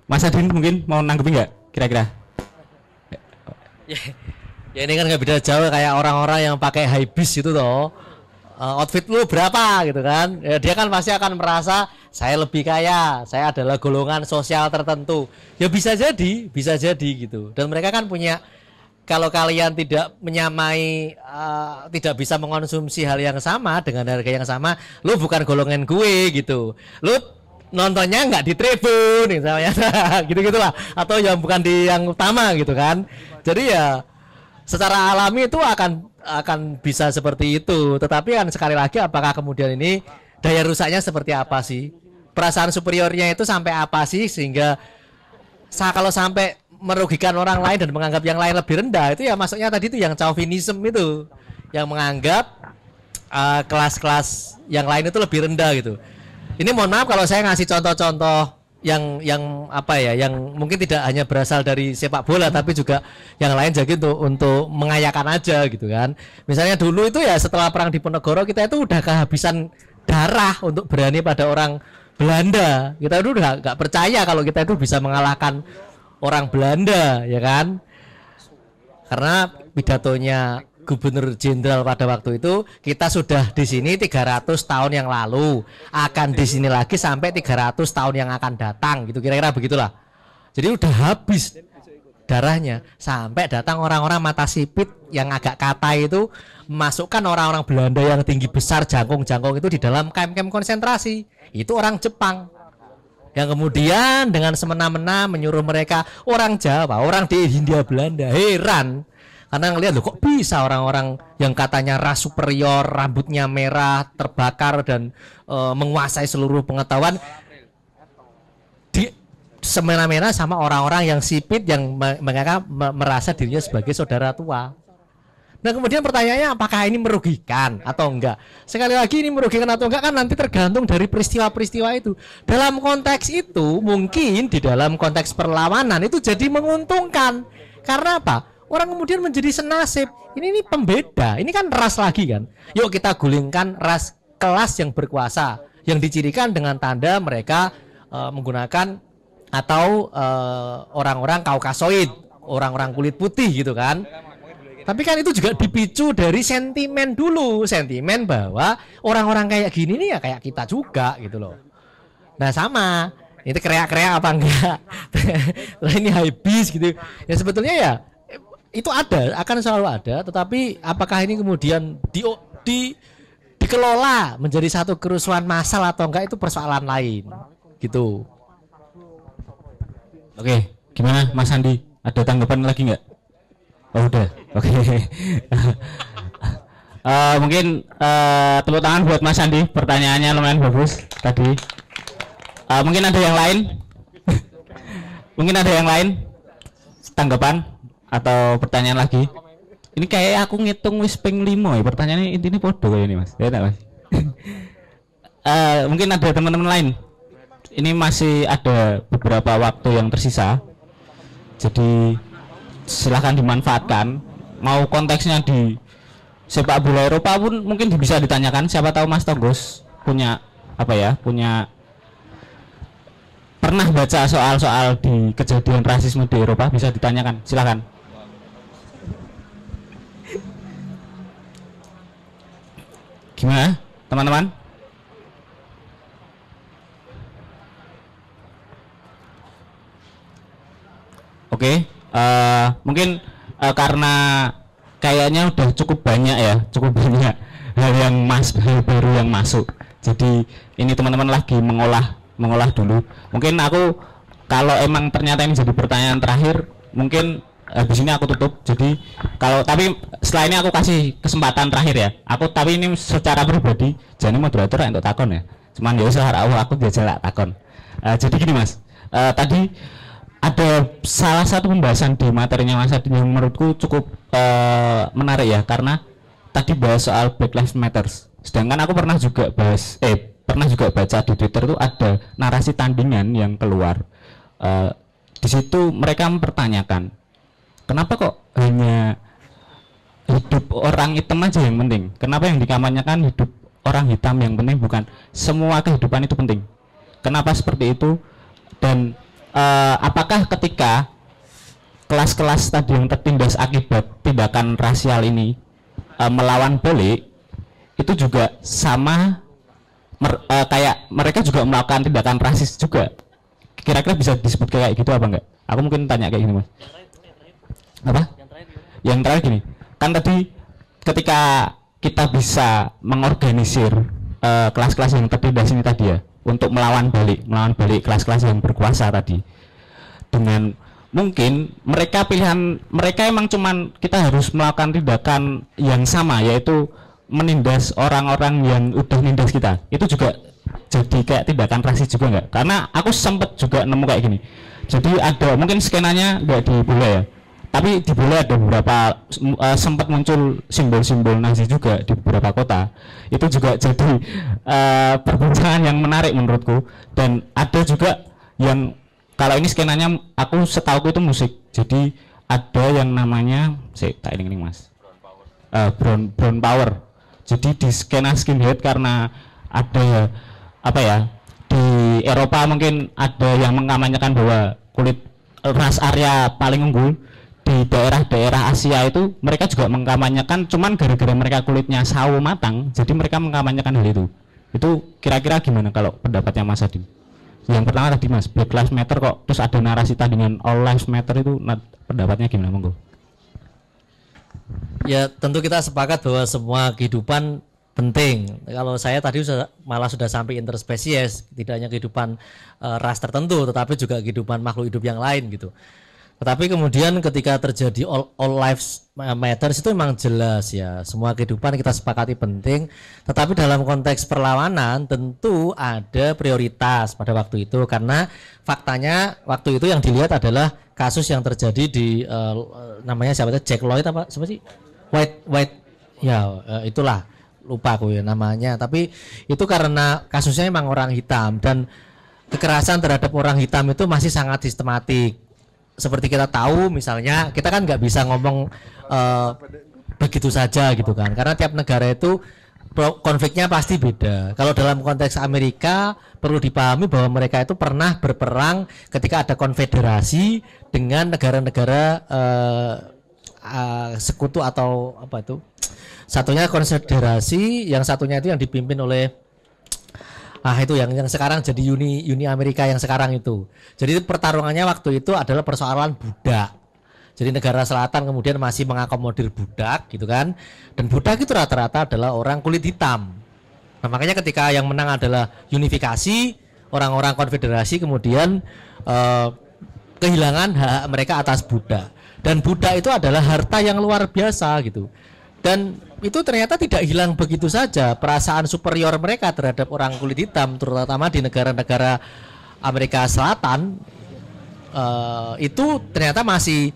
Mas Adin mungkin mau nanggepi nggak kira-kira? Ya ini kan nggak beda jauh kayak orang-orang yang pakai high beast gitu toh. Outfit lu berapa gitu kan? Ya, dia kan pasti akan merasa saya lebih kaya, saya adalah golongan sosial tertentu. Ya bisa jadi gitu. Dan mereka kan punya, kalau kalian tidak menyamai, tidak bisa mengkonsumsi hal yang sama dengan harga yang sama, lu bukan golongan gue gitu. Lu nontonnya nggak di tribun misalnya, gitu-gitulah. Atau yang bukan di yang utama gitu kan. Jadi ya secara alami itu akan bisa seperti itu. Tetapi kan sekali lagi, apakah kemudian ini daya rusaknya seperti apa sih? Perasaan superiornya itu sampai apa sih sehingga kalau sampai merugikan orang lain dan menganggap yang lain lebih rendah, itu ya masuknya tadi itu yang chauvinism itu, yang menganggap kelas-kelas yang lain itu lebih rendah gitu. Ini mohon maaf kalau saya ngasih contoh-contoh yang apa ya, yang mungkin tidak hanya berasal dari sepak bola tapi juga yang lain jadi untuk mengayakan aja gitu kan. Misalnya dulu itu ya setelah perang Diponegoro kita itu udah kehabisan darah untuk berani pada orang Belanda. Kita itu udah nggak percaya kalau kita itu bisa mengalahkan orang Belanda ya kan. Karena pidatonya Gubernur Jenderal pada waktu itu, kita sudah di sini 300 tahun yang lalu, akan di sini lagi sampai 300 tahun yang akan datang gitu, kira-kira begitulah. Jadi udah habis darahnya sampai datang orang-orang mata sipit yang agak kata itu masukkan orang-orang Belanda yang tinggi besar jangkung-jangkung itu di dalam kamp-kamp konsentrasi. Itu orang Jepang yang kemudian dengan semena-mena menyuruh mereka, orang Jawa, orang di Hindia Belanda heran karena ngelihat loh kok bisa orang-orang yang katanya ras superior, rambutnya merah, terbakar dan menguasai seluruh pengetahuan di semena-mena sama orang-orang yang sipit yang mereka merasa dirinya sebagai saudara tua. Nah kemudian pertanyaannya apakah ini merugikan atau enggak? Sekali lagi ini merugikan atau enggak kan nanti tergantung dari peristiwa-peristiwa itu. Dalam konteks itu mungkin di dalam konteks perlawanan itu jadi menguntungkan. Karena apa? Orang kemudian menjadi senasib. Ini pembeda. Ini kan ras lagi kan. Yuk kita gulingkan ras kelas yang berkuasa, yang dicirikan dengan tanda mereka menggunakan atau orang-orang Kaukasoid, orang-orang kulit putih gitu kan. Tapi kan itu juga dipicu dari sentimen dulu, sentimen bahwa orang-orang kayak gini nih ya kayak kita juga gitu loh. Nah sama, itu kreak-kreak apa enggak? Ini habis gitu. Ya sebetulnya ya itu ada, akan selalu ada, tetapi apakah ini kemudian dikelola menjadi satu kerusuhan massal atau enggak itu persoalan lain gitu. Oke, gimana Mas Andi? Ada tanggapan lagi nggak? Oh udah, oke. Mungkin tepuk tangan buat Mas Andi, pertanyaannya lumayan bagus tadi. Mungkin ada yang lain? Mungkin ada yang lain? Tanggapan atau pertanyaan lagi? Ini kayak aku ngitung wis ping 5 ya, pertanyaannya intinya podo kayak ini Mas. Ya enggak Mas? Mungkin ada teman-teman lain. Ini masih ada beberapa waktu yang tersisa. Jadi silahkan dimanfaatkan. Mau konteksnya di sepak bola Eropa pun mungkin bisa ditanyakan. Siapa tahu Mas Tonggos punya apa ya? Punya pernah baca soal-soal di kejadian rasisme di Eropa, bisa ditanyakan. Silahkan. Gimana teman-teman? Oke, mungkin karena kayaknya udah cukup banyak hal yang hal baru yang masuk. Jadi ini teman-teman lagi mengolah dulu. Mungkin aku kalau emang ternyata ini jadi pertanyaan terakhir, mungkin habis ini aku tutup. Jadi tapi setelah ini aku kasih kesempatan terakhir ya. Tapi ini secara pribadi, jadi moderator untuk takon ya. Cuman ya usah aku biasa takon. Jadi gini Mas, tadi ada salah satu pembahasan di materinya Mas Adi yang menurutku cukup menarik ya, karena tadi bahas soal Black Lives Matters. Sedangkan aku pernah juga baca di Twitter tuh ada narasi tandingan yang keluar. Di situ mereka mempertanyakan, kenapa kok hanya hidup orang hitam aja yang penting? Kenapa yang dikampanyekan hidup orang hitam yang penting, bukan semua kehidupan itu penting? Kenapa seperti itu? Dan apakah ketika kelas-kelas tadi yang tertindas akibat tindakan rasial ini melawan balik, itu juga sama kayak mereka juga melakukan tindakan rasis juga? Kira-kira bisa disebut kayak gitu apa enggak? Aku mungkin tanya kayak gini, Mas. Apa? Yang terakhir gini, kan tadi ketika kita bisa mengorganisir kelas-kelas yang tertindas ini tadi ya, untuk melawan balik kelas-kelas yang berkuasa tadi, dengan mungkin mereka pilihan mereka emang cuman kita harus melakukan tindakan yang sama, yaitu menindas orang-orang yang udah nindas kita. Itu juga jadi kayak tindakan rasis juga enggak? Karena aku sempet juga nemu kayak gini. Jadi ada mungkin skenanya enggak di bola ya, tapi di bola ada beberapa sempat muncul simbol-simbol Nazi juga di beberapa kota. Itu juga jadi perbincangan yang menarik menurutku. Dan ada juga yang kalau ini skenanya aku setahu itu musik. Jadi ada yang namanya tak ini Mas. Brown Power. Jadi di skena skinhead karena ada apa ya, di Eropa mungkin ada yang mengamanyakan bahwa kulit ras Arya paling unggul. Di daerah-daerah Asia itu mereka juga mengkampanyekan, cuman gara-gara mereka kulitnya sawo matang, jadi mereka mengkampanyekan hal itu. Itu kira-kira gimana kalau pendapatnya Mas Adin? Yang pertama tadi Mas, Black Lives Matter kok terus ada narasi tandingan All Lives Matter, itu pendapatnya gimana, monggo? Ya tentu kita sepakat bahwa semua kehidupan penting. Kalau saya tadi malah sudah sampai interspesies, tidak hanya kehidupan ras tertentu, tetapi juga kehidupan makhluk hidup yang lain gitu. Tetapi kemudian ketika terjadi all lives matters itu memang jelas ya, semua kehidupan kita sepakati penting. Tetapi dalam konteks perlawanan tentu ada prioritas pada waktu itu, karena faktanya waktu itu yang dilihat adalah kasus yang terjadi di namanya siapa itu, Jack Lloyd apa siapa sih, White ya itulah, lupa aku ya namanya. Tapi itu karena kasusnya memang orang hitam, dan kekerasan terhadap orang hitam itu masih sangat sistematik. Seperti kita tahu misalnya, kita kan nggak bisa ngomong begitu saja gitu kan, karena tiap negara itu konfliknya pasti beda. Kalau dalam konteks Amerika perlu dipahami bahwa mereka itu pernah berperang ketika ada konfederasi dengan negara-negara sekutu atau apa itu, satunya konfederasi, yang satunya itu yang dipimpin oleh itu yang sekarang jadi Uni Amerika yang sekarang itu. Jadi pertarungannya waktu itu adalah persoalan budak. Jadi negara selatan kemudian masih mengakomodir budak gitu kan. Dan budak itu rata-rata adalah orang kulit hitam. Nah, makanya ketika yang menang adalah unifikasi, orang-orang konfederasi kemudian kehilangan hak mereka atas budak. Dan budak itu adalah harta yang luar biasa gitu. Dan itu ternyata tidak hilang begitu saja. Perasaan superior mereka terhadap orang kulit hitam, terutama di negara-negara Amerika Selatan, itu ternyata masih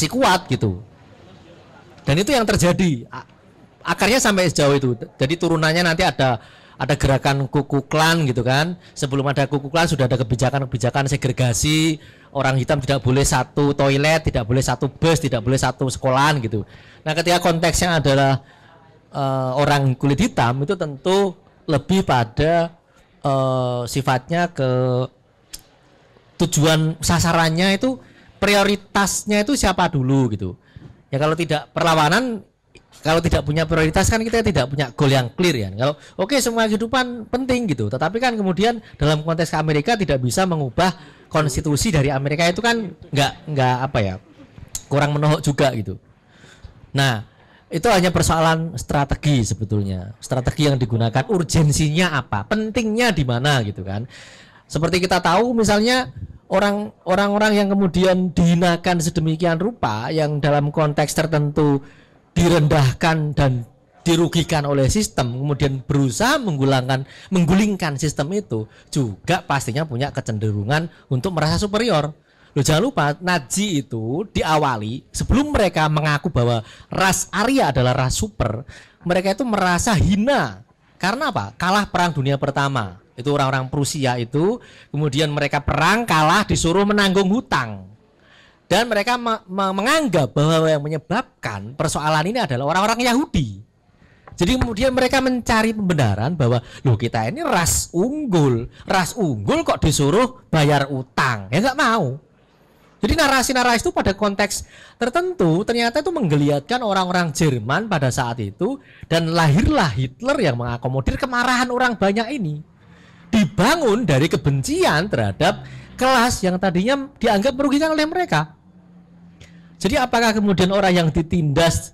kuat gitu. Dan itu yang terjadi. Akarnya sampai sejauh itu. Jadi turunannya nanti ada gerakan Ku Klux Klan gitu kan. Sebelum ada Ku Klux Klan sudah ada kebijakan segregasi. Orang hitam tidak boleh satu toilet, tidak boleh satu bus, tidak boleh satu sekolahan gitu. Nah, ketika konteksnya adalah orang kulit hitam, itu tentu lebih pada sifatnya ke tujuan sasarannya itu, prioritasnya itu siapa dulu gitu. Ya kalau tidak perlawanan, kalau tidak punya prioritas kan kita tidak punya goal yang clear ya. Kalau oke, semua kehidupan penting gitu, tetapi kan kemudian dalam konteks Amerika tidak bisa mengubah konstitusi dari Amerika, itu kan nggak apa ya, kurang menohok juga gitu. Nah, itu hanya persoalan strategi sebetulnya. Strategi yang digunakan, urgensinya apa, pentingnya di mana gitu kan. Seperti kita tahu misalnya orang-orang yang kemudian dihinakan sedemikian rupa, yang dalam konteks tertentu direndahkan dan dirugikan oleh sistem, kemudian berusaha menggulingkan sistem itu, juga pastinya punya kecenderungan untuk merasa superior. Loh, jangan lupa Nazi itu diawali sebelum mereka mengaku bahwa ras Arya adalah ras super, mereka itu merasa hina Karena apa? Kalah perang dunia pertama. Itu orang-orang Prusia itu, kemudian mereka perang, kalah, disuruh menanggung hutang. Dan mereka menganggap bahwa yang menyebabkan persoalan ini adalah orang-orang Yahudi. Jadi kemudian mereka mencari pembenaran bahwa loh, kita ini ras unggul kok disuruh bayar utang, ya nggak mau. Jadi narasi-narasi itu pada konteks tertentu ternyata itu menggeliatkan orang-orang Jerman pada saat itu, dan lahirlah Hitler yang mengakomodir kemarahan orang banyak ini. Dibangun dari kebencian terhadap kelas yang tadinya dianggap merugikan oleh mereka. Jadi apakah kemudian orang yang ditindas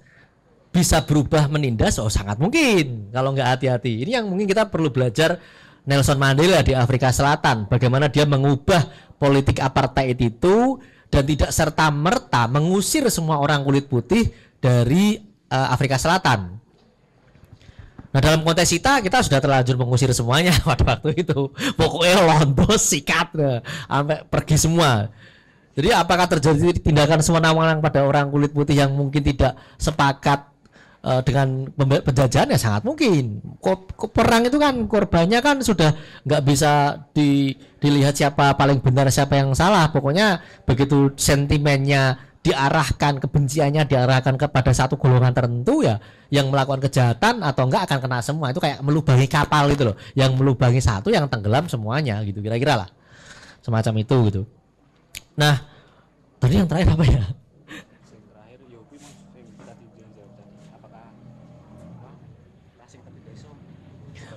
bisa berubah menindas? Oh, sangat mungkin kalau nggak hati-hati. Ini yang mungkin kita perlu belajar Nelson Mandela di Afrika Selatan, bagaimana dia mengubah politik apartheid itu dan tidak serta-merta mengusir semua orang kulit putih dari Afrika Selatan. Nah, dalam konteks kita sudah terlanjur mengusir semuanya pada waktu itu. Pokoknya lontos, sikat, sampai pergi semua. Jadi apakah terjadi tindakan sewenang-wenang pada orang kulit putih yang mungkin tidak sepakat dengan penjajahan? Ya sangat mungkin. Perang itu kan korbannya kan sudah nggak bisa dilihat siapa paling benar siapa yang salah. Pokoknya begitu sentimennya diarahkan, kebenciannya diarahkan kepada satu golongan tertentu, ya yang melakukan kejahatan atau enggak akan kena semua. Itu kayak melubangi kapal itu loh, yang melubangi satu yang tenggelam semuanya gitu, kira-kira lah semacam itu gitu. Nah, tadi yang terakhir apa ya?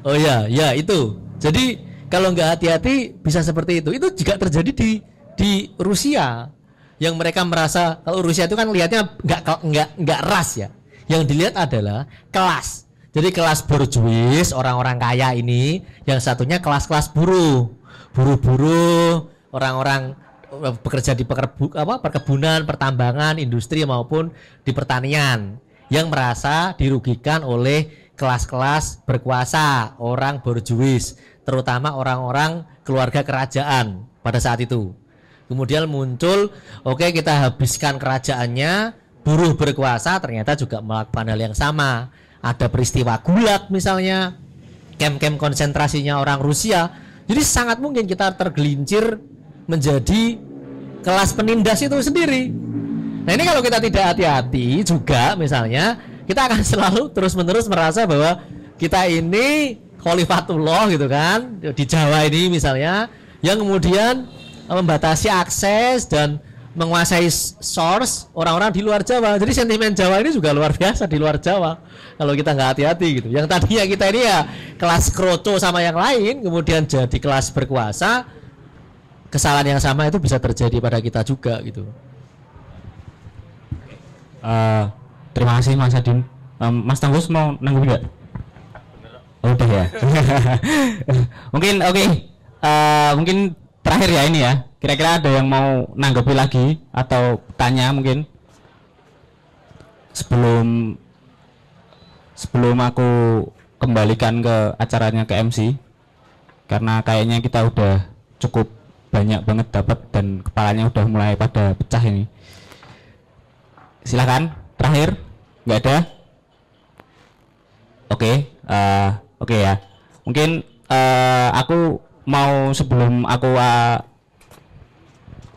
Oh ya, ya itu. Jadi kalau nggak hati-hati bisa seperti itu. Itu juga terjadi di Rusia, yang mereka merasa kalau Rusia itu kan lihatnya nggak ras ya. Yang dilihat adalah kelas. Jadi kelas borjuis, orang-orang kaya ini, yang satunya kelas-kelas buruh, buruh-buruh, orang-orang bekerja di perkebunan, pertambangan, industri maupun di pertanian, yang merasa dirugikan oleh kelas-kelas berkuasa, orang borjuis, terutama orang-orang keluarga kerajaan pada saat itu. Kemudian muncul, oke, kita habiskan kerajaannya, buruh berkuasa ternyata juga melakukan hal yang sama. Ada peristiwa Gulag misalnya, kem-kem konsentrasinya orang Rusia. Jadi sangat mungkin kita tergelincir menjadi kelas penindas itu sendiri. Nah, ini kalau kita tidak hati-hati juga misalnya, kita akan selalu terus-menerus merasa bahwa kita ini khalifatullah gitu kan, di Jawa ini misalnya, yang kemudian membatasi akses dan menguasai source orang-orang di luar Jawa. Jadi sentimen Jawa ini juga luar biasa di luar Jawa kalau kita nggak hati-hati gitu. Yang tadinya kita ini ya kelas kroco sama yang lain, kemudian jadi kelas berkuasa, kesalahan yang sama itu bisa terjadi pada kita juga gitu. Terima kasih Mas Adin. Mas Tanggus mau nanggung nggak? Oh, udah ya. Mungkin oke. Mungkin terakhir ya ini ya. Kira-kira ada yang mau nanggapi lagi atau tanya mungkin sebelum aku kembalikan ke acaranya ke MC, karena kayaknya kita udah cukup banyak banget dapat dan kepalanya udah mulai pada pecah ini. Silakan terakhir. Nggak ada? Oke ya. Mungkin aku mau sebelum aku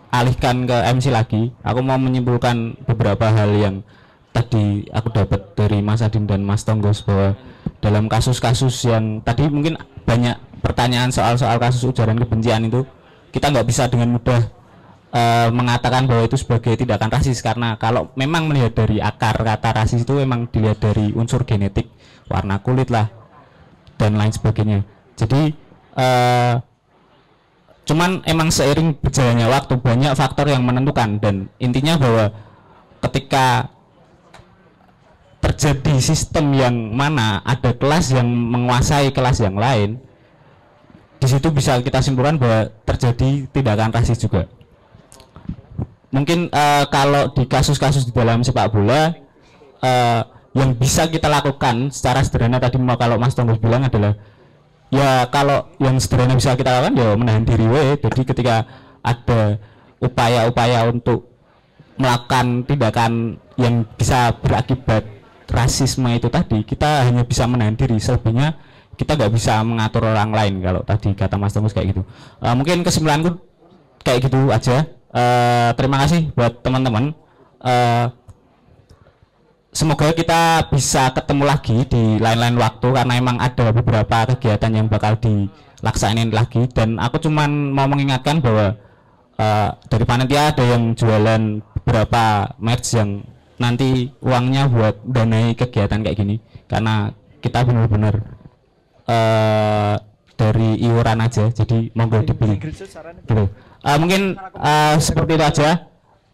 alihkan ke MC lagi, aku mau menyimpulkan beberapa hal yang tadi aku dapat dari Mas Adin dan Mas Tonggos, bahwa dalam kasus-kasus yang tadi mungkin banyak pertanyaan soal kasus ujaran kebencian itu, kita nggak bisa dengan mudah mengatakan bahwa itu sebagai tindakan rasis, karena kalau memang melihat dari akar kata rasis itu memang dilihat dari unsur genetik, warna kulit lah dan lain sebagainya. Jadi cuman emang seiring berjalannya waktu banyak faktor yang menentukan, dan intinya bahwa ketika terjadi sistem yang mana ada kelas yang menguasai kelas yang lain, di situ bisa kita simpulkan bahwa terjadi tindakan rasis juga. Mungkin kalau di kasus-kasus di dalam sepak bola yang bisa kita lakukan secara sederhana tadi, kalau Mas Tonggos bilang adalah ya kalau yang sederhana bisa kita lakukan ya menahan diri we. Jadi ketika ada upaya-upaya untuk melakukan tindakan yang bisa berakibat rasisme itu tadi, kita hanya bisa menahan diri. Selebihnya kita nggak bisa mengatur orang lain kalau tadi kata Mas Tembus kayak gitu. Mungkin kesimpulanku kayak gitu aja. Terima kasih buat teman-teman. Semoga kita bisa ketemu lagi di lain-lain waktu karena emang ada beberapa kegiatan yang bakal dilaksanain lagi, dan aku cuman mau mengingatkan bahwa dari panitia ada yang jualan beberapa merch yang nanti uangnya buat danai kegiatan kayak gini, karena kita benar-benar dari iuran aja, jadi monggo dibeli gitu. Mungkin seperti itu aja.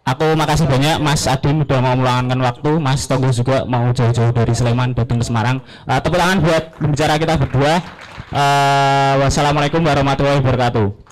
Aku makasih banyak Mas Adin udah mau meluangkan waktu, Mas Tonggo juga mau jauh-jauh dari Sleman datang ke Semarang. Tepuk tangan buat pembicara kita berdua. Wassalamualaikum warahmatullahi wabarakatuh.